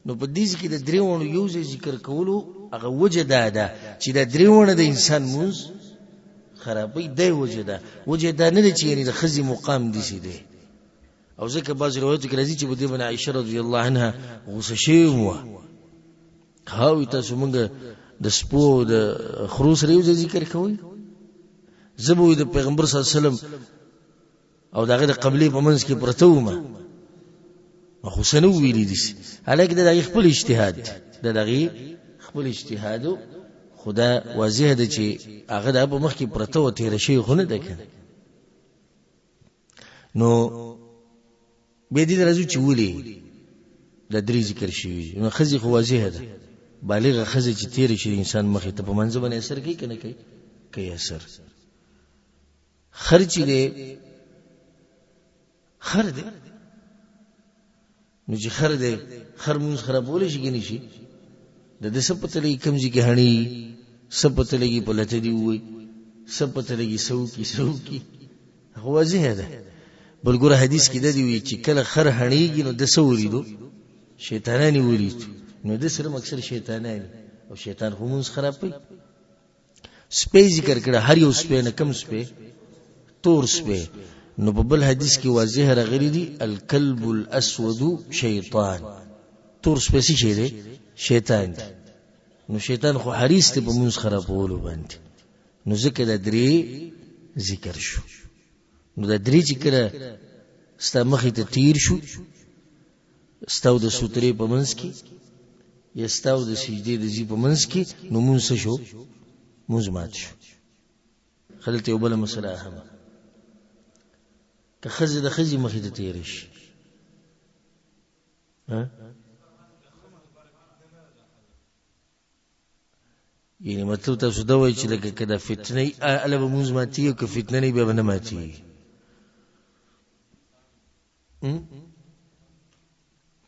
نو په دې کې د دریوونو یو ذکر کولو هغه وجدا ده چې د دریوونو د انسان مونږ خرابوي دی وجدا نه دي چې یعنی د خزي مقام دي سي دي او ځکه بعض روایت کې راځي چې بده بن عائشه رضی الله عنها غوسه شوی و هاوی تاسو مونږ د سپو د خروس ریو ذکر کوي زبوی د پیغمبر صلی الله علیه وسلم او دغه د قبلي په منځ کې پرته و ما خو سنو ویلي دي هلکه دغه خپل اجتهاد خدا واضح ده چې هغه د په مخ کې پرته و تیر شي خو نه ده کنه نو به دې راځو چې ولي د درې ذکر شي نو خزي خو واضح ده بالغ خزي چې تیر شي انسان مخ ته په منځ باندې اثر کوي کنه کوي اثر خرچ دې خر دې نو چې خر مونږ خرابول شي کني شي د دې سپتلې کمزې کې هني سپتلې په لته دی وي سپتلې سو کی واضح ده بلګور حدیث کې د دې وی چې کله خر هنيږي نو د سوري دو شیطانانی ورید نو د سره مکسر شیطانانی او شیطان همونس خراب پي سپي ذکر کړه هر یو سپي نه کم سپي تور سپي نو په بل حدیث کې واضح راغلي دي الكلب الاسود شیطان تور سپي شي دی شیطان دی نو شیطان خو حریص ته په مونږ خرابولو باندې نو ذکر د درې ذکر شو نو د درې چې کړه ستا مخې ته تیر شو ستاو د سوترې په منځ کې یا ستاو د سجدې د زی په منځ کې نو مونږ شو مونږ مات شو خلته یو بل مسله اهمه که خزه د خزي مخې ته تیر شي یعنی مطلب تاسو دا وایي چې لکه کدا فتنه اله به مونږ ماتي او که فتنه نه به نه ماتي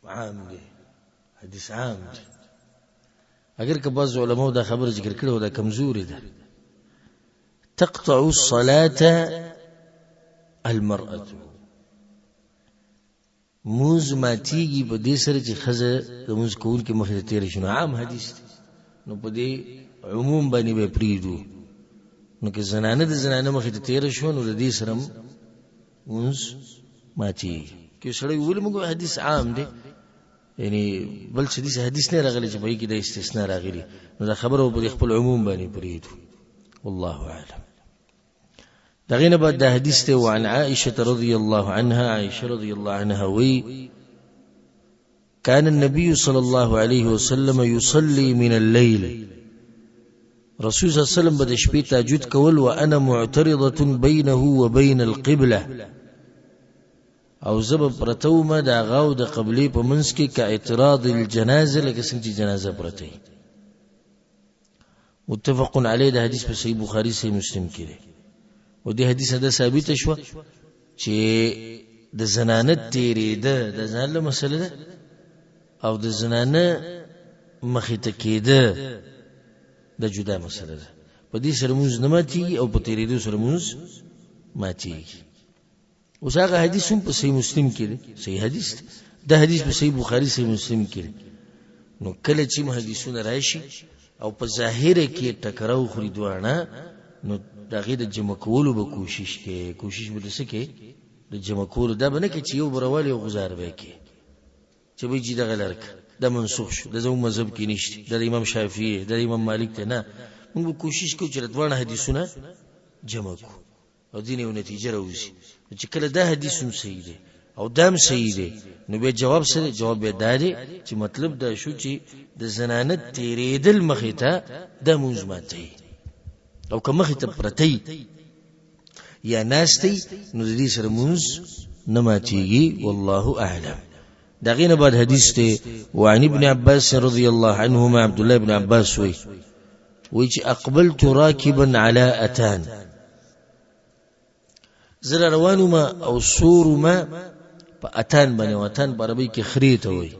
عام دی حدیث عام دی اگر که بعض علماء دا خبر ذکر کړو دا کمزوري ده تقطع الصلاة المرأة موز ماتیږي په دې سره چې خزه د موز کول کې مخې ته تیر شنو عام حدیث نو په دې عموم باندې به پریدو نو که زنانه د زنانه مخې ته تیر شو نو د دې سره موز ماتي کې سره ویل موږ حدیث عام دی یعنی بل څه دي حدیث نه راغلی چې په کې د استثناء راغلی نو دا خبره په خپل عموم باندې پریدو والله اعلم دغینه بعد د حدیث ته وعن عائشه رضی الله عنها عائشه رضی الله عنها وی كان النبي صلى الله عليه وسلم يصلي من الليل رسول صلی الله علیه وسلم به د شپې تهجد کول وانا معترضه بینه وبین القبله او زب پرتو ما دا غاو د قبلې په منځ کې کاعتراض الجنازه لکه څنګه چې جنازه پرته متفق علیه د حدیث په صحیح بخاری صحیح مسلم کې دی او د حدیث دا ثابت شو چې د زنانه تیریده د زنانه مسله ده او د زنانه مخې ته کېده د جدا مسله ده په دې سره موږ نه ماتي او په تیریدو سره موږ ماتي اوس هغه حدیث هم په صحیح مسلم کې دی صحیح حدیث دا حدیث په صحیح بخاری صحیح مسلم کې دی نو کله چې حدیثونه راشي او په ظاهر کې ټکراو خوري دوانه نو دغه د جمع کولو به کوشش به دسکه د جمع کولو دا بنه کې چې یو بروالی او غزار به کې چې به جې دغه لرک د منسوخ شو د زمو مذهب کې نشته د امام شافعي د امام مالک ته نه موږ کوشش کوو چې دوانه حدیثونه جمع کو او دینه نتیجه راوځي چې کله دا حدیث هم صحیح دی او دام صحیح دی نو به جواب سره جواب به دادي چې مطلب دا شو چې د زنانه تیریدل مخې ته د موږ ماتي او که مخې ته پرتی یا ناستی نو د دې سره موږ نه ماتيږي والله اعلم دغینه بعد حدیث ته وعن ابن عباس رضی الله عنهما عبد الله بن عباس وی چې اقبلت راكبا على اتان زر روانما او سورما په اتان باندې وطن په عربی کې خري ته وي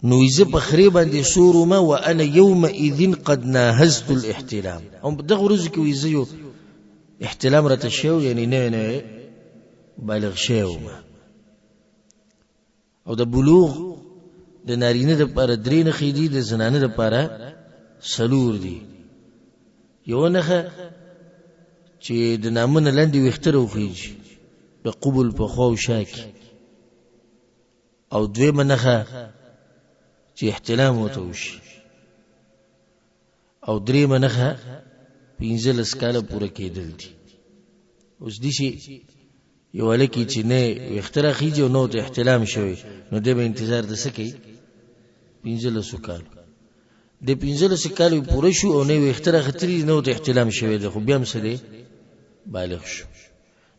نو یزه په خري باندې سورما وانا يومئذ قد ناهزت الاحتلام او دغه ورځ کې یزه یو احتلام راته شو یعنی نه بالغ شو او د بلوغ د نارینه د پر درې نه خېدي د زنانه د پر سلور دي یو نه چې د نامونه لاندې وختره وخیږي د قبول په خو شاکي او دوی منخه چې احتلام وتوشي او درې منخه پینځل سکاله پوره کېدل دي اوس دي شي یو لکه چې نه وختره خيږي او نو ته احتلام شوی نو د به انتظار د سکی پینځل سکال د پینځل سکاله پوره شو او نه وختره خطري نو ته احتلام شوی د خو بیا هم سره بالغ شو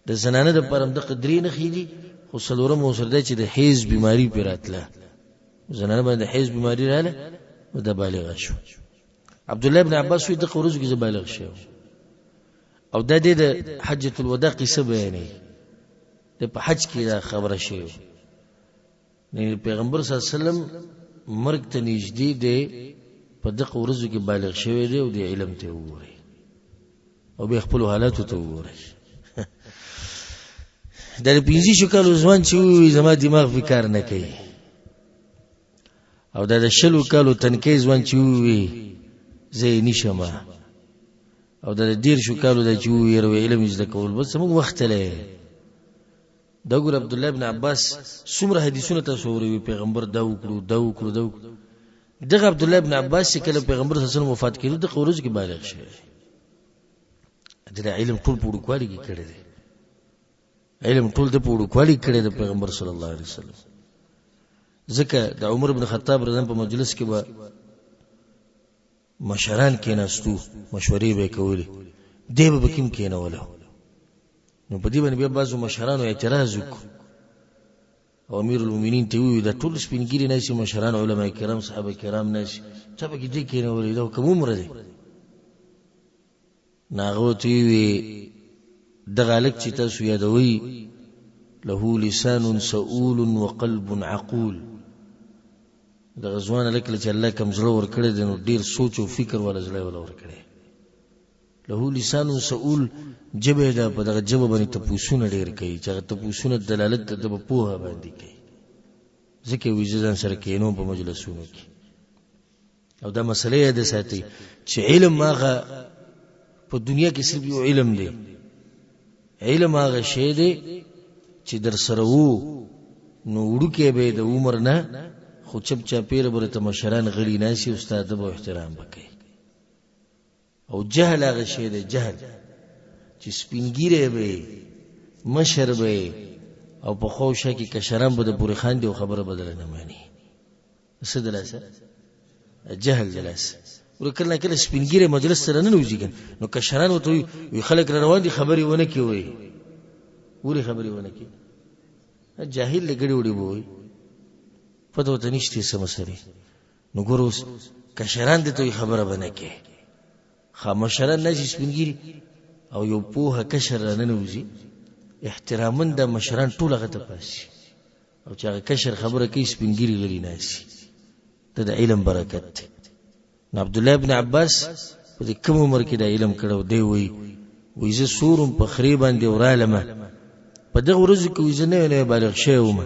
د زنانه د پرم د قدرې نه خېدي خو سلورم وسرده چې د حیض بیماری پیراتله زنانه باندې حیض بیماری رااله او د بالغ شو عبد الله ابن عباس وی د قروز کې بالغ شو او د دې د حجۃ الوداع قصه بیانې د په حج کې دا خبره شوی نه پیغمبر صلی الله علیه وسلم مرګ ته نږدې دی په دغه ورځو کې بالغ شوی دی او د علم ته وګوري او به خپل حالات ته وګوري د 15 شو کالو ځوان چې زما دماغ فکر نه کوي او د شلو کالو تنکي ځوان چې زه نشم او د ډیر شو کالو د چې یو علم زده کول بس موږ وخت لې دا ګور عبد الله ابن عباس څومره حدیثونه تاسو ورې پیغمبر دا وکړو دغه عبد الله ابن عباس چې کله پیغمبر صلی الله علیه وسلم وفات کړي د قورز کې بالغ شوی د علم ټول پوره کوالي کې کړی دی علم ټول د پوره کوالي کړی د پیغمبر صلی الله علیه وسلم ځکه د عمر بن خطاب رضی الله عنه په مجلس کې به مشران کې ناستو مشورې به کولې دی به کوم کې نه وله نو په دې باندې بیا بعضو مشرانو اعتراض وکړ او امیر المؤمنین ته وی دا ټول سپینګری نه شي مشران علما کرام صحابه کرام نه شي ته به دې کې نه ولې دا کوم عمر دی ناغو تی وی دغه لک چې تاسو یادوي له لسان سؤول وقلب عقول د غزوان لکه چې الله کوم زړه ور کړی دی نو ډیر سوچ او فکر ولا زړه ولا ور کړی له لسان سؤول جبه دا په دغه جبه باندې تپوسونه ډیر کوي چې تپوسونه دلالت د پوهه باندې کوي ځکه ویژن سره کینو په مجلسونو کې او دا مسله ده ساتي چې علم ماغه په دنیا کې صرف یو علم دی علم هغه شی دی چې در سره وو نو وړو کې به د عمر نه خو چپ چاپیر برته مشران غړي ناشي استاد به احترام وکړي او جهل هغه شی دی جهل چې سپینګیره به مشر به او په خوښه کې کشران به د پوری خان دی خبره بدل نه مانی څه دلاسه جهل جلاس ورکل کله سپینګری مجلس سره نه وځي نو کشران وته وي خلک روان دي خبري ونه کی وي وري خبري ونه کی جاهل لګړي وړي وي پته وته نشته سمسري نو ګوروس کشران دې ته خبره بنه کی خامشران نه سپینګری او یو په کشر نه وځي احترامن د مشران ټول غته پاسي او چې کشر خبره کوي سپینګری غلي ناسي د علم برکت عبد الله ابن عباس په دې کوم عمر کې د علم کړو دی وی زه سورم په خریبان دی ورالمه په دغه ورځ کې زه نه بالغ شوم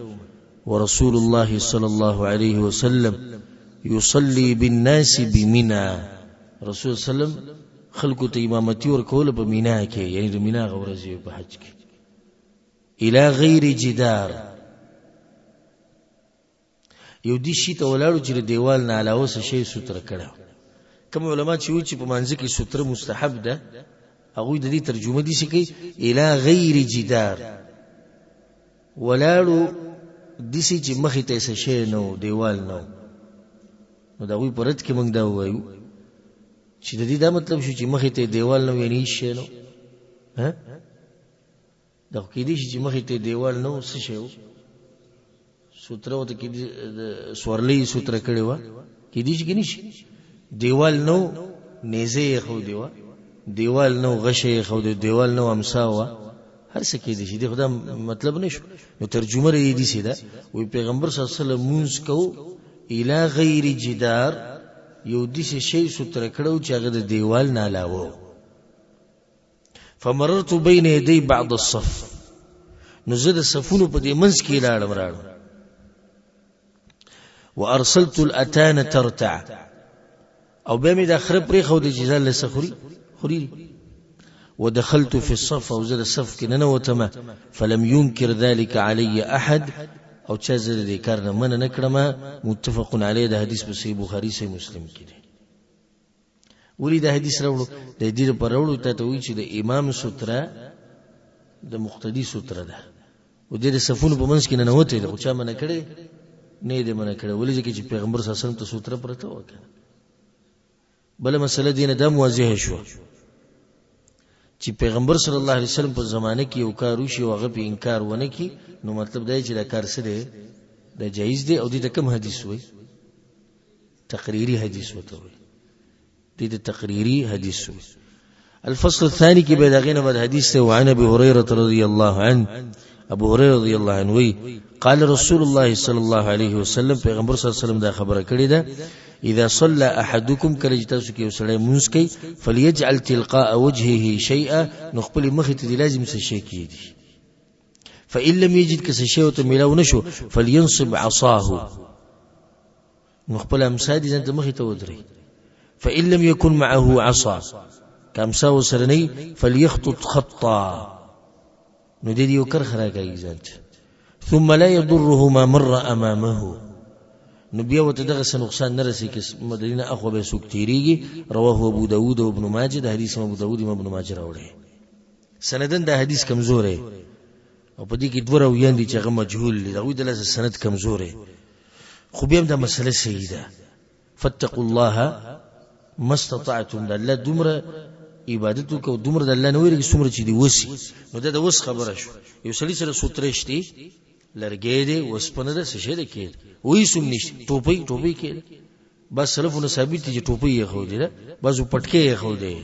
ورسول الله صلى الله عليه وسلم يصلي بالناس بمنى رسول سلام خلقو ته امامتي ورکول په مینا کې یعنی د مینا غورځي په حج کې الى غیر جدار یو دي شي ته ولاړو چې دیوال نه علاوه څه شی ستر کړو کوم علما چې و چې په منځ کې ستر مستحب ده هغه د دې ترجمه دي شي الى غیر جدار ولاړو د سې چې مخې ته څه شی نو دیوال نو دا وی پرد کې موږ دا وایو چې د دې دا مطلب شو چې مخې ته دیوال نو یعنی شی نو ها دا کې دي چې مخې ته دیوال نو څه شی سوتره وته کې سورلې سوتره کړي وا کې دي چې نشي دیوال نو نيزه خو دیوال نو غشه خو دیوال نو امسا وا هر څه کې دي چې خدا مطلب نشو نو ترجمه لري دي سیدا وی پیغمبر صلی الله علیه وسلم مونږ کو الی غیر جدار یو دي شی سوتره کړو چې هغه د دیوال نه علاوه فمررت بين يدي بعض الصف نزد الصفون په دې منځ کې لاړم راړم وارسلت الاتان ترتع او بامي د اخر پرې خو د جزال لسخري خوري ودخلت في الصف او زد الصف کې ننوتم فلم ينكر ذلك علي احد او چا زده دې کار نه من نه کړم متفق علیه د حدیث په صحیح بخاری صحیح مسلم کې دی ولې د حدیث راوړو د دې پر راوړو ته وی چې د امام ستره د مقتدی ستره ده او د صفونو په منځ کې نه نوته ده او چا من کړي نه دې من کړي ولې چې پیغمبر صلی الله علیه وسلم ته ستره پرته وکړه بل مسله دینه د موازیه شو چې پیغمبر صلی الله علیه وسلم په زمانه کې یو کار وشي او هغه په انکار ونه کی نو مطلب دا چې دا کار سره د جایز دی او د کوم حدیث وای تقریری حدیث وته وای د تقریری حدیث وای الفصل الثاني کې به دا غینه بعد حدیث ته وعن ابي هريره رضی الله عنه ابو هريره رضی الله عنه وی قال رسول الله صلی الله علیه وسلم پیغمبر صلی الله علیه وسلم دا خبره کړې ده اذا صلى احدكم كلجتاسو کې وسړی مونږ کوي فليجعل تلقاء وجهه شيئا نخبل مخ ته لازم څه شي کیږي فإن لم يجد كس شيء وتميلاو نشو فلينصب عصاه نخبل امسادي زنت مخ ته ودري فإن لم يكن معه عصا كامساو سرني فليخطط خطا ندير يكر خراكاي زنت ثم لا يضره ما مر امامه نبيه وتدغس نقصان نرسي كس مدينه اخو به سوق تيريږي رواه ابو داود وابن ماجه ده حديث ابو داود وابن ماجه راوړي سندن ده حديث کمزور ہے او په دې کې دوه راویان دي چې هغه مجهول دي دا د سند کمزور ہے خو بیا دا مسله صحیح ده فتقوا الله ما استطعتم الله دمر عبادت کو دمر د الله نوې څومره چې دی وسی نو دا د وس خبره شو یو سړي سره سوترشتي لرګې دي وسپنه ده څه شي ده کې وې سم نشي ټوپۍ کې بس سلفونه ثابت دي چې ټوپۍ یې خو دي بس پټکې یې خو دي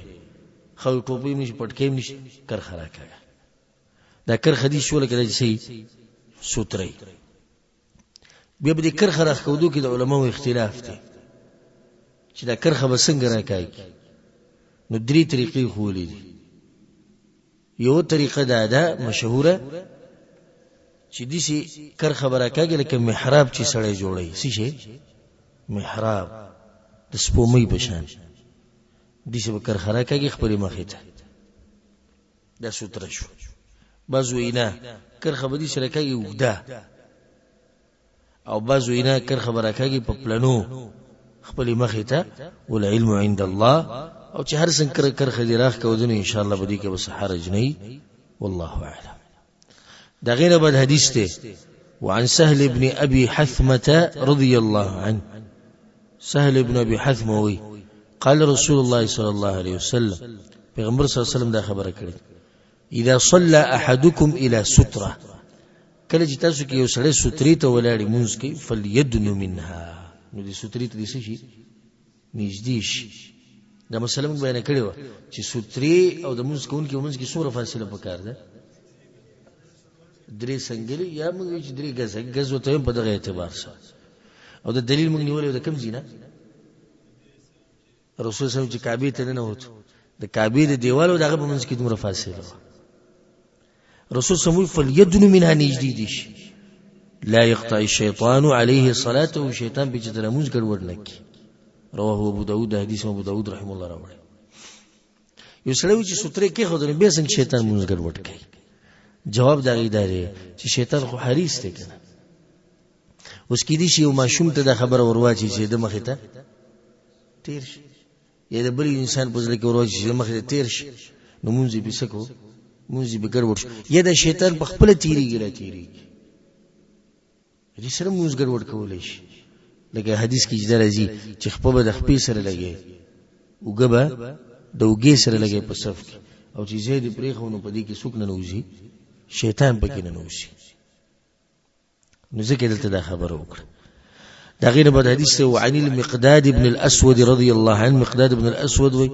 خو ټوپۍ نشي پټکې نشي کر خراکه دا کر حدیث شو لکه چې سوتري بیا به کر خراخ کودو کې د علماو اختلاف دي چې دا کرخه بسنګ راکای نو درې طریقې خولې دي یو طریقه دا مشهوره چې دې سي کرخه براکاږي لکه محراب چې سړی جوړي څه شي محراب د سپومې بشان دې سي کرخه راکاږي خپل مخې ته دا سوتره شو بعضو اینا کرخه بدی سره کوي وګدا او بعضو اینا کرخه براکاږي په پلانو خپل مخې ته ول علم عند الله او چې هر څنګه کرخه دی راخ کودنه ان شاء الله بدی کې بس حرج نه والله اعلم دا غیر بعد حدیث ته وعن سهل بن ابي حثمه رضي الله عنه سهل ابن ابي حثمه وی قال رسول الله صلى الله عليه وسلم پیغمبر صلی الله علیه وسلم دا خبره کړې اذا صلى احدكم الى ستره کله چې تاسو کې یو سړی ستري ته ولاړی مونږ کې فليدن منها نو دې ستري ته دې شي نږدې شي دا مسله موږ بیان کړې و چې ستري او د مونږ کوونکو مونږ کې څومره فاصله پکار ده 3 سنگلي یا موږ چې 3 غز وته په دغه اعتبار سره او د دلیل موږ نیولې د کم زینه رسول صلی الله علیه وسلم چې کعبه ته نه وته د کعبه د دیوالو دغه په منځ کې دومره فاصله رسول صلی الله علیه وسلم فلیدن منها نجدیدش لا يقطع الشيطان عليه صلاته شیطان به چې ترموز ګډوډ نکي رواه ابو داود حدیث ابو داود رحم الله راوړي یو سړی چې ستري کې خو د به څنګه شیطان موږ ګډوډ کوي جواب دا غیداري چې شیطان خو حریص دی کنه اوس کې دي چې یو ماشوم ته د خبر ورواچي چې د مخې ته تیر شي یا د بل انسان په ځل کې ورواچي چې مخې ته تیر شي نو مونږ به سکو مونږ به ګډوډ شي یا د شیطان په خپل تیریږي را تیریږي دې سره مونږ ګډوډ کولای شي لکه حدیث کې چې راځي چې خپل د خپې سره لګي وګبا د وګې سره لګي په صف کې او چې زید پرې خونو په دې کې سوک نه نوځي شیطان پکې نه نوځي نو ځکه دلته دا خبره وکړه دا غیر بعد حدیث ته عن المقداد ابن الاسود رضي الله عنه مقداد ابن الاسود وي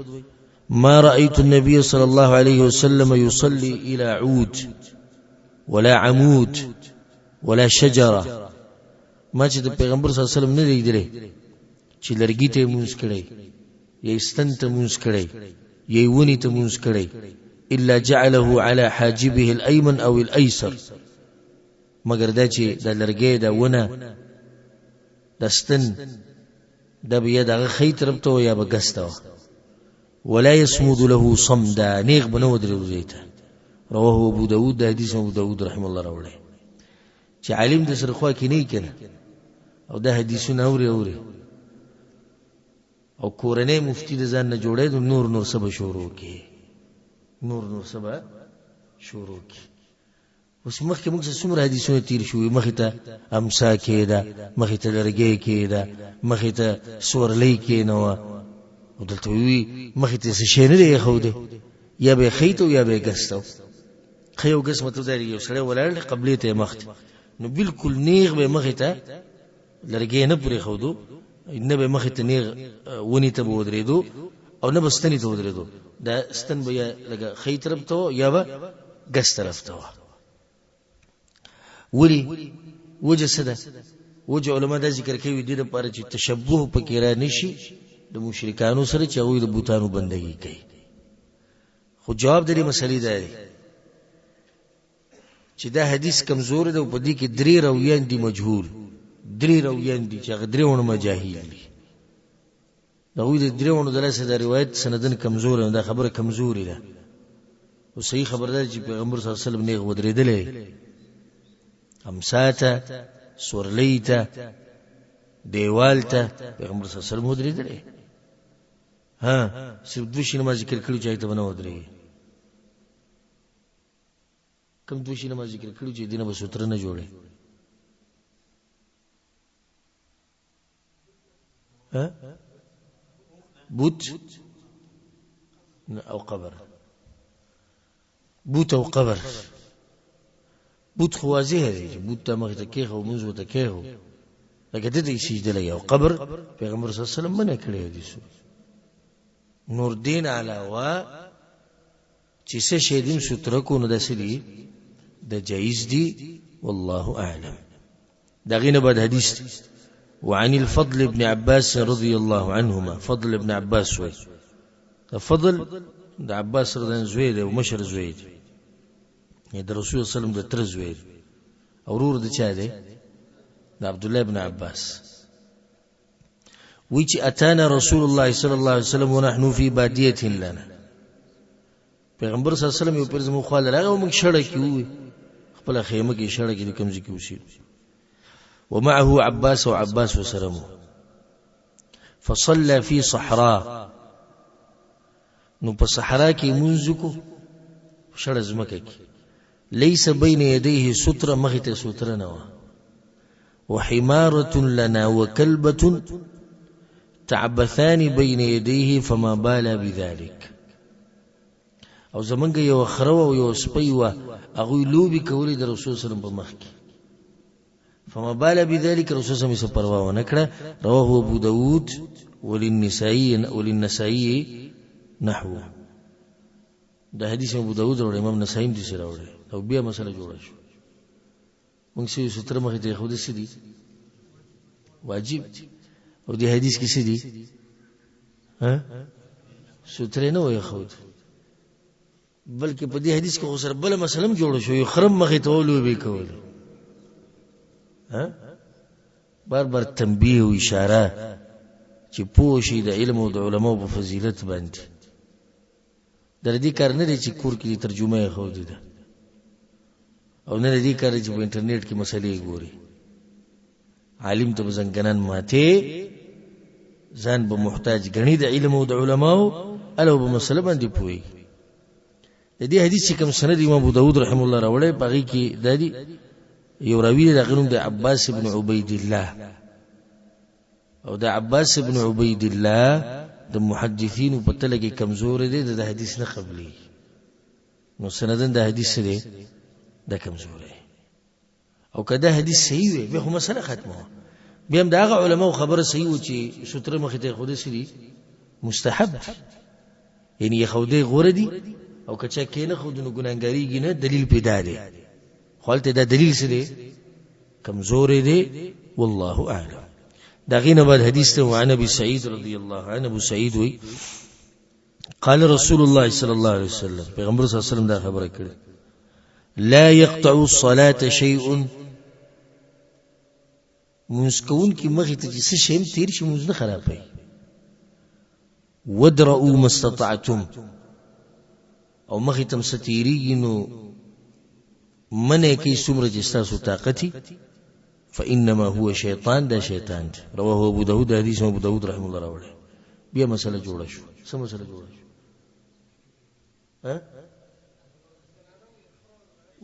ما رايت النبي صلى الله عليه وسلم يصلي الى عود ولا عمود ولا شجره ما چې د پیغمبر صلی الله علیه وسلم نه لیدلې چې لرګي ته مونږ کړي یا استن ته مونږ کړي یا ونی ته مونږ کړي الا جعله على حاجبه الايمن او الايسر مگر دا چې د لرګي دا ونه دستن دا بیا دغه خې طرف ته یا بغستا ولا يصمد له صمدا نيغ بنو دروزيته رواه ابو داود حدیث ابو داود رحم الله راوړي چې عالم د سره خوا کې نه کنه او دا حدیثونه اوري او کورنۍ مفتی د ځان نه جوړې د نور سبا شروع کی نور سبا شروع کی اوس مخکې موږ څومره حدیثونه تیر شوې مخې ته امسا کېده مخې ته لرګي کېده مخې ته سورلې کېنو او دلته وی مخې ته څه شي نه دی خو دې یا به خېتو یا به ګستو خيو ګس مطلب دی یو سره ولاړ قبلې ته مخ نو بالکل نیغ به مخې ته لرګي نه پرې خو دو نه به مخې ته نیغ ونی ته ودرېدو او نه بستنی ته ودرېدو دا ستن به لګه خې طرف ته یا به ګس طرف ته ولی وجه صدا وجه علماء دا ذکر کوي د دې لپاره چې تشبوه پکې را نشي د مشرکانو سره چې هغه د بوتانو بندګي کوي خو جواب دې مسلې دی چې دا حدیث کمزور دی او په دې کې 3 راویان دي مجهول 3 راویان دي چې هغه 3 مجاهیل دي دا وې د 3 دلته د روایت سندن کمزور ده خبره کمزوري ده او صحیح خبردار چې پیغمبر صلی الله علیه وسلم نه ودرېدلې امساته سورلیته دیوالته پیغمبر صلی الله علیه وسلم ودرېدلې ها صرف دوه شي نماز ذکر کړو چې ته ونه ودرې کوم دوه شي نماز ذکر کړو چې دینه به ستر نه جوړي ها بوت او قبر بوت او قبر بوت خو واضح دی بوت ته مخ ته کې خو موږ ته کې هو لکه دې سجده لګي او قبر پیغمبر صلی الله علیه وسلم باندې کړی دی نور دین علاوه چې څه شی دین ستر کو نه دسلی د جایز دی والله اعلم دغینه بعد حدیث وعن الفضل ابن عباس رضي الله عنهما فضل ابن عباس وي فضل د عباس رضی الله عنه زوی دی او مشر زوی دی د رسول صلی الله علیه وسلم د تر زوی او ورور د چا دی د عبد الله ابن عباس وی چې اتانا رسول الله صلی الله علیه وسلم ونحن في باديه لنا پیغمبر صلی الله علیه وسلم یو پر زمو خو لرغه موږ شړه کیو خپل خیمه کې شړه کې کوم ځکه وسی ومعه عباس وعباس وسلمه فصلى في صحراء نو په صحرا کې منځکو شړه زمکه کې ليس بين يديه ستره مخته ستره نه وحماره لنا وكلبه يتعبثان بين يديه فما بال بذلك او زمنګ یو خرو او یو سپی و هغه لوبي کولی د رسول صلی الله علیه وسلم په مخ کې فما بال بذلك رسول صلی الله علیه وسلم پروا ونه کړه رواه ابو داود وللنسائي نحو دا حدیث ابو داود او امام نسائی دي سره وړي او بیا مسله جوړه شو موږ چې ستر مخ ته خو دې سدي واجب او دې حدیث کې سدي ها ستر نه وي خو بلکې په دې حدیث کې سره بل مسلم جوړ شو یو خرم مخې ته ولو به کول ها بار بار تنبیه او اشاره چې پوه شي د علم او د علماو په فضیلت باندې در دې کار نه دی چې کور کې ترجمه خو دي او نه دې کار چې په انټرنیټ کې مسلې ګوري عالم ته زنګنان ماته ځان به محتاج غني د علم او د علماو الو په مسله باندې پوي د دې حدیث کوم سند امام ابو داود رحم الله راوړی پغی کې د دې یو راوی د غنوم د عباس ابن عبید الله او د عباس ابن عبید الله د محدثین په تل کې کمزور دي د حدیث نه قبلي نو سندن د حدیث دی د کمزور دی او کله حدیث صحیح وي به مسله ختمه بیا هم دا علماء خبره صحیح و چې ستر مخ ته خود سړي مستحب یعنی خودي غوړه دي او کچا کینه خود نو ګناګاریږي نه دلیل پیدا دی خپلته دا دلیل سره کمزور دی والله اعلم داغینه بعد حدیث ته عن ابي سعيد رضی الله عنه ابو سعيد وی قال رسول الله صلى الله عليه وسلم پیغمبر صلی الله علیه وسلم دا خبره کړه لا يقطع الصلاه شيء مسكون کی مخه ته چې شیم تیر شي موږ نه خرابای ودرؤوا ما استطعتم او مخه تم ستیری نو منه کی څومره چې تاسو طاقت فانما هو شیطان دا شیطان رواه ابو داود حدیث ابو داود رحم الله راوړي بیا مسله جوړه شو څه مسله جوړه شو ها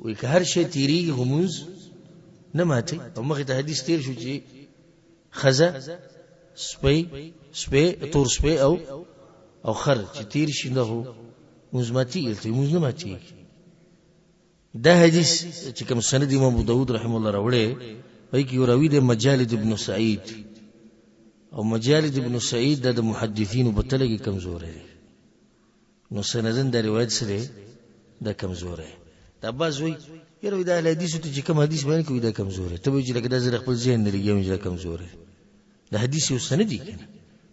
وی که هر شی تیری هموز نه ماتي او مخه ته حدیث تیر شو چې خزه سپي تور سپي او خر چې تیر شي نه مزمتي الته موز نه ماتي دا حدیث چې کوم سند امام ابو داود رحم الله راوړي وای کی راوی د مجالد ابن سعید او مجالد ابن سعید د محدثین په تل کې کمزور دی نو سندن د روایت سره د کمزور دی دا باز وی یره دا حدیث ته چې کوم حدیث باندې کوي دا کمزور دی ته وی چې لکه دا زره خپل ذهن لري چې کمزور دی د حدیث یو سند دی کنه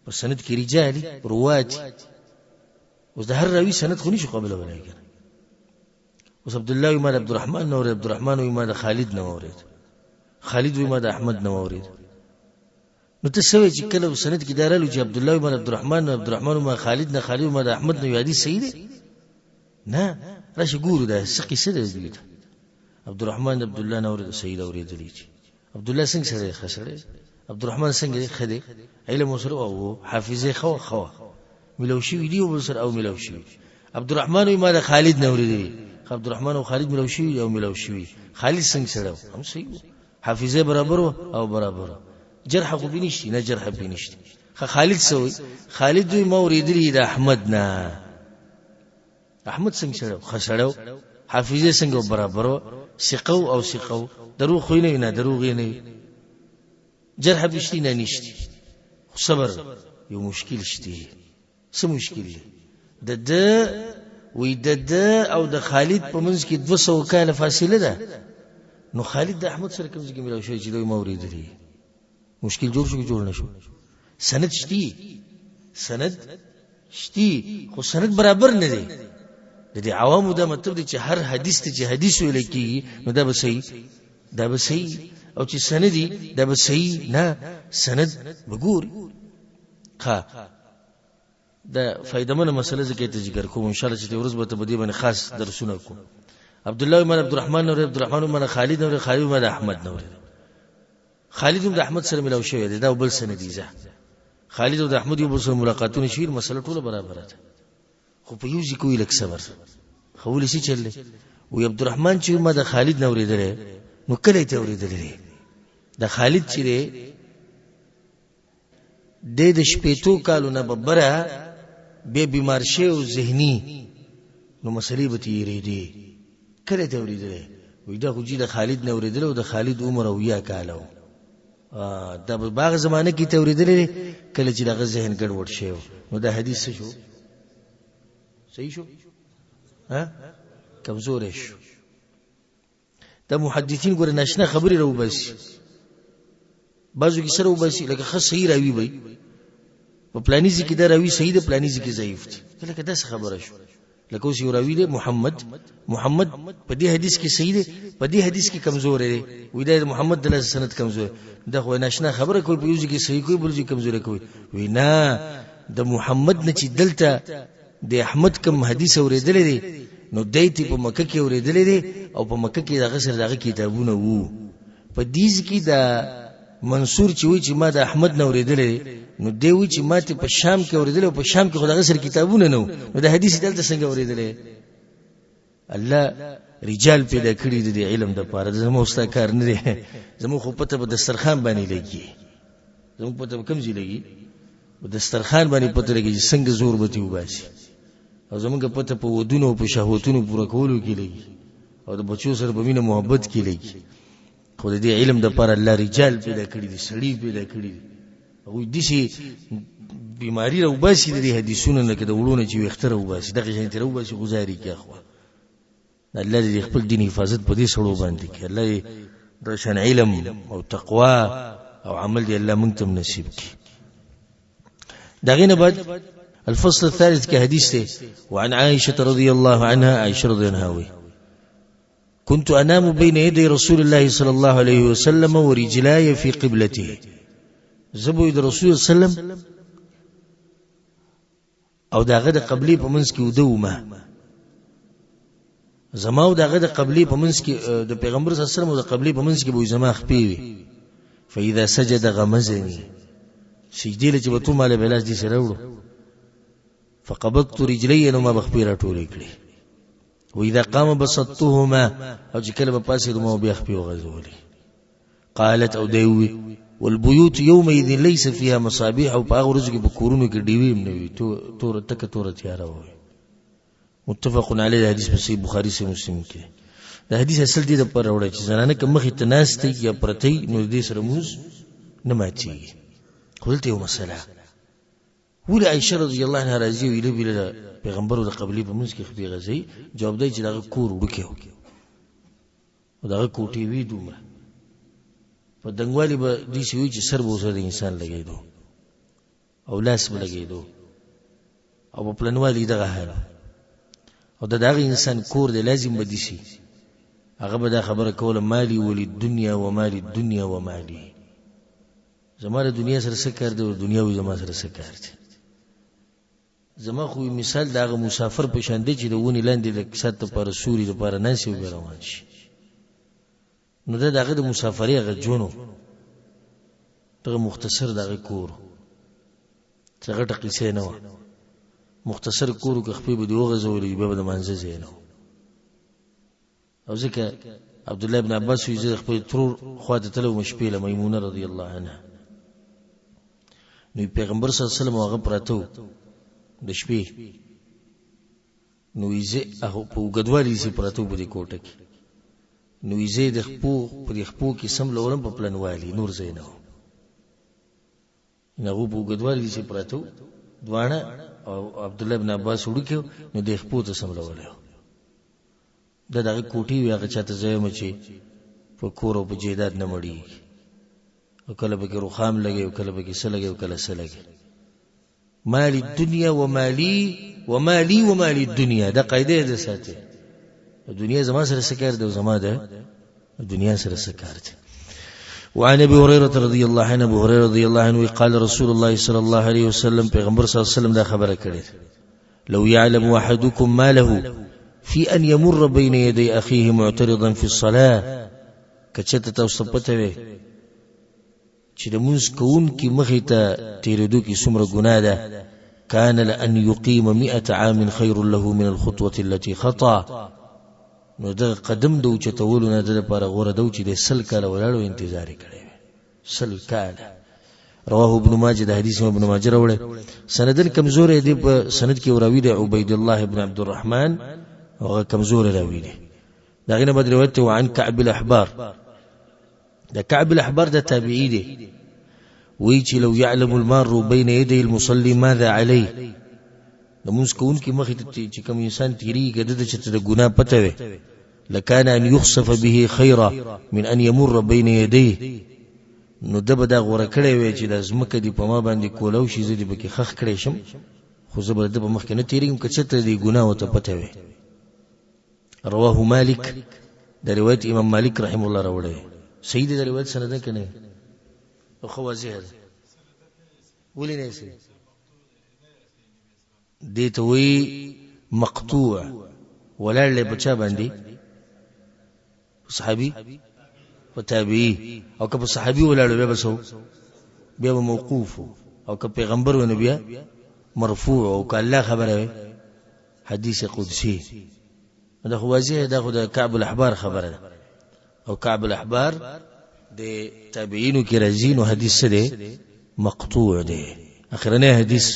په سند کې رجال روات اوس د هر راوی سند خو نشي قابل ولای کنه اوس عبد الله بن عبد الرحمن نور عبد الرحمن بن خالد نورید خالد بن احمد نورید نو ته سوي چې کله سند کې دارلو چې عبد الله بن عبد الرحمن بن خالد نه خالد بن احمد نو حدیث صحیح دی نه راشه ګورو دا سقي سره دی عبد الرحمن عبد الله نورید صحیح اوریدلی عبد الله څنګه سره خسره عبد الرحمن څنګه خدي علم سره او حافظه خو ملوشي ویډیو بل سره او ملوشي عبد الرحمن بن خالد نورید عبد الرحمن او خالد ملوشي او ملوشي خالد څنګه سره هم صحیح حافظه برابر او برابر جرح خو بنشتي نه جرح بنشتي خالد سوي خالد دوی موریدلی د احمد نه احمد څنګه سره خسړو حافظه څنګه برابر ثقو او ثقو دروغ خو نه دروغ نه جرح بشتي نه نشتي صبر یو مشکل شتي څه مشکل د وې د او د خالد په منځ کې 200 کاله فاصله ده نو خالد د احمد سره کوم ځای کې ملو شوی چې دوی مورید لري مشکل جوړ نشو سند شتي خو سند برابر نه دی د دې عوامو دا مطلب دی چې هر حدیث ته چې حدیث ویل کیږي نو دا به صحیح او چې سند دی دا به صحیح نه سند وګوري ښه دا فائدمنه مسله ذکر ته ذکر کوم ان شاء الله چې ورځ به ته بدی باندې خاص درسونه کوم عبد الله بن عبد الرحمن اور عبد الرحمن بن خالد اور خالد بن احمد نور خالد بن احمد سره ملاو شوی دی دا بل سند دی خالد بن احمد یو بل سره ملاقاتونه شیر مسله ټوله برابر ده خو په یو ځکه ویل صبر خول شي چل او عبد الرحمن چې ما د خالد نور دی نو کله ته اوریدل دی د خالد چې د شپېتو کالو نه ببره به بیمار شي او ذهني نو مسلې به تیریږي کله ته ورېدل وې دا خو چې د خالد نه ورېدل او د خالد عمر او یا کالو دا په باغ زمانه کې ته ورېدل کله چې دغه ذهن ګډوډ شي نو دا حدیث شو صحیح شو ها کمزور شو دا محدثین ګور ناشنا خبري راو بس بعضو کې سره وباسي لکه خاص صحیح راوي وي په پلانیزي کې دا راوي صحیح ده پلانیزي کې ضعیف دي لکه دا خبره شو لکه اوس یو راوي دی محمد په دې حدیث کې صحیح دی په دې حدیث کې کمزور دی وې دا محمد د سند کمزور دا خو ناشنا خبره کوي په یوه کې صحیح کوي بل ځای کمزور کوي وې نه د محمد نه چې دلته د احمد کوم حدیث اوریدل دي نو دایته په مکه کې اوریدل دي او په مکه کې دغه سره دغه کتابونه وو په دې کې دا منصور چې وی چې ما د احمد نو اوریدل نو دی وی چې ما ته په شام کې اوریدل او په شام کې خدای سره کتابونه نو د حدیث دلته څنګه اوریدل الله رجال پیدا کړی د علم د پاره زموږ استاد کار نه دی زموږ خو پته په دسترخوان باندې لګي زموږ پته کوم ځای لګي په دسترخوان باندې پته لګي څنګه زور به تیو باسي او زموږ پته په ودونو او په شهوتونو پوره کولو کې لګي او د بچو سره په مینه محبت کې لګي خو د دې علم د پر الله رجال پیدا کړی دي سړي پیدا کړی دي او د شي بیماری راو باسي د حدیثونو نه کې د وړونه چې وختره وباسي دغه شین تر وباسي گزاري کې اخوا الله دې خپل دین حفاظت په دې سړو باندې کې الله د شان علم او تقوا او عمل دې الله مونږ ته نصیب کړي دغه نه بعد الفصل الثالث كحديث وعن عائشة رضي الله عنها عائشة رضي الله عنها كنت أنام بين يدي رسول الله صلى الله عليه وسلم ورجلاي في قبلته زبو يد رسول صلى الله عليه وسلم او داغه د قبلي په منځ کې ودومه زماو داغه د قبلي په منځ کې د پیغمبر صلی الله علیه وسلم د قبلي په منځ کې به زما خپې وي فاذا سجد غمزني سجدي له چې وته مال بلاس دي سره وړو فقبضت رجلي انما بخبيره ټولې کړې واذا قام بسطتهما او چې کله په پاسې دومره بیا خپې وغځولې قالت او دوي والبيوت يومئذ ليس فيها مصابيح او باغ رزق بکورونو کې ډیویم نه وي تور تک تور تیار وي متفق علیه حدیث په صحیح بخاری سے مسلم کې دا حدیث اصل دی د پر وړه چې زنانه کوم مخې تناستي یا پرتی نو دې سره موږ نه ماتي قلت یو مسله ول عائشه رضی الله عنها راضی ویله پیغمبر د قبلی په منځ کې خپې غزي جواب دی چې دا کور وډکیو او دا کوټي وی دومره په دنګوالي به دې شوی چې سر بو سره انسان لګیدو او لاس به لګیدو او په پلنوالي دغه حال او دغه انسان کور دی لازم بدی شي هغه به دا خبره کوله مالی ولې دنیا و مالی دنیا و مالی زماره دنیا سره څه کار دی او دنیا و زما سره څه کار دی زما خو مثال دغه مسافر په شان دی چې د ونی لاندې د سات پر سوري لپاره ناسي وګروان شي نو دغه د مسافرۍ غ جونو دغه مختصر دغه کور څنګه ټقیسې نه و مختصر کورو که خپې به دیوغه زولې به د منځ زینو او ځکه عبد الله ابن عباس وی خپل ترور خواته تلو مشپېله میمونه رضی الله عنها نو پیغمبر صلی الله علیه وسلم هغه پراتو د شپې نو یې هغه په غدوالي سي پراتو په دې کوټه کې نو یې د خپو کې سم لورم په پلنوالي نور زینو نو په غدوالي سي پراتو دوانه او عبد الله ابن عباس وړکیو نو د خپو ته سم لولې دغه کوټي وی هغه چاته زویم چې په کور او په جیداد نه مړی او کله به روخام لګي او کله به څه لګي او کله څه لګي مال الدنيا ومالي ومال الدنيا دا قاعده ده ساتي دنیا زما سره سکار ده زما ده دنیا سره سکار ده وعن ابي هريره رضي الله عنه ابو هريره رضي الله عنه قال رسول الله صلى الله عليه وسلم پیغمبر صلی الله علیه وسلم دا خبره کړې لو يعلم احدكم ما له في ان يمر بين يدي اخيه معترضا في الصلاه کچته تاسو پته وي چې د موږ کوون کی مخې ته تیرېدو کې څومره ګناه ده كان لأن يقيم 100 عام خير له من الخطوة التي خطا نو دا قدم دو چتولونه د لپاره غوړه دو چې د سل کاله ولاړو انتظار کړي سل کاله رواه ابن ماجه د حدیث ابن ماجه راوړی سندن کمزور دی په سند کې راوی دی عبید الله ابن عبد الرحمن او کمزور راوی دی دا غینه بد روایت عن كعب الاحبار دا كعب الاحبار دا تابعی دی وی چې لو يعلم المار بين يدي المصلي ماذا عليه د موږ کوون کې مخې ته چې کوم انسان تیریږي د چې د ګناه پته وي لکان ان يخسف به خيرا من ان يمر بين يديه نو دبه دا غوړه کړې وي چې د زمکه دی په ما باندې کولو شي زه دی بکې خخ کړې شم خو زه به د په مخ کې نه تیریږم که چته دی ګناه وته پته وي رواه مالک د روایت امام مالک رحم الله راوړی صحیح دی د روایت سند نه کنه خو واضح ده ولې نه سي دي ته وی مقطوع ولا له بچا باندې صحابي او تابعي او که صحابي ولا له بسو بیا موقوف او که پیغمبر ونه بیا مرفوع او که الله خبره حدیث قدسی دا خو واضح ده خو د كعب الاحبار خبره ده او كعب الاحبار د تابعینو کې راځي نو حدیث ده مقطوع ده اخرنه حدیث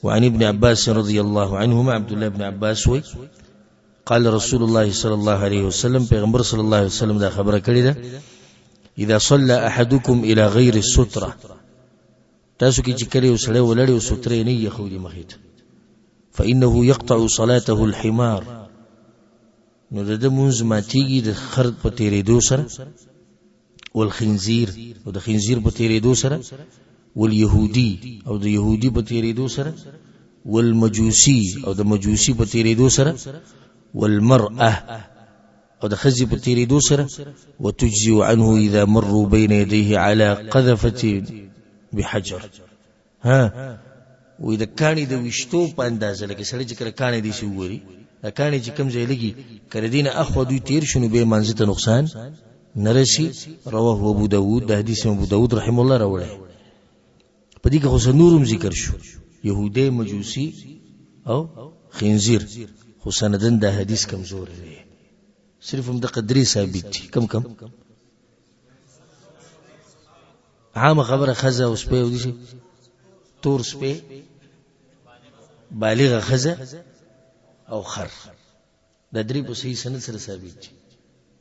وعن ابن عباس رضي الله عنهما عبد الله بن عباس وي قال رسول الله صلى الله عليه وسلم پیغمبر صلی الله علیه وسلم دا خبره کړې ده اذا صلى احدكم الى غير الستره تاسو کې چې کړي وسړی ولړي او سترې نه یې خو دې مخیت فانه يقطع صلاته الحمار نو د منځ ماتيږي د خرد په تیرېدو سره والخنزير او د خنزير په تیرېدو سره واليهودي او د يهودي په تیرېدو سره والمجوسي او د مجوسي په تیرېدو سره والمرأة او د خزي په تیرېدو سره وتجزي عنه اذا مروا بين يديه على قذفه بحجر ها واذا كان د وشتو په اندازه لکه سړی چې کړه دي شي ووري کانه چې کم ځای لګي کړه دینه اخو دوی تیر شنو به منځ ته نقصان نرسي رواه ابو داود د حدیث ابو داود رحم الله راوړی په دې کې خو نورم ذکر شو يهودي مجوسي او خنزير خو سندن د حدیث کمزور دی صرف هم د قدري ثابت دي کم عام خبره خزه او سپه ودي شي تور سپه بالغه خزه او خر د درې په صحیح سند سره ثابت دي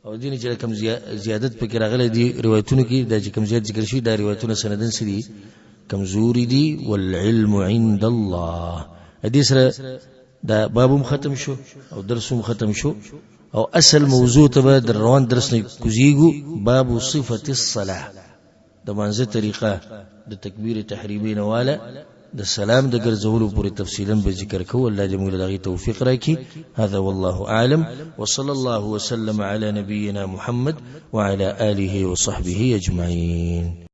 او دین چې کم زیادت پکې راغلي دي روایتونو کې د کم زیات ذکر شوی دا روایتونه سندن سړي کمزوري دي والعلم عند الله حدیث سره دا بابم ختم شو او درسوم ختم شو او اصل موضوع ته در روان درس نه کوزيګو باب صفه الصلاه د منځه طریقه د تکبیر تحریمین والا د سلام د ګرځولو پورې تفصیلا به ذکر کوو الله دې موږ له توفیق راکړي هذا والله اعلم وصلى الله وسلم على نبينا محمد وعلى اله وصحبه اجمعين.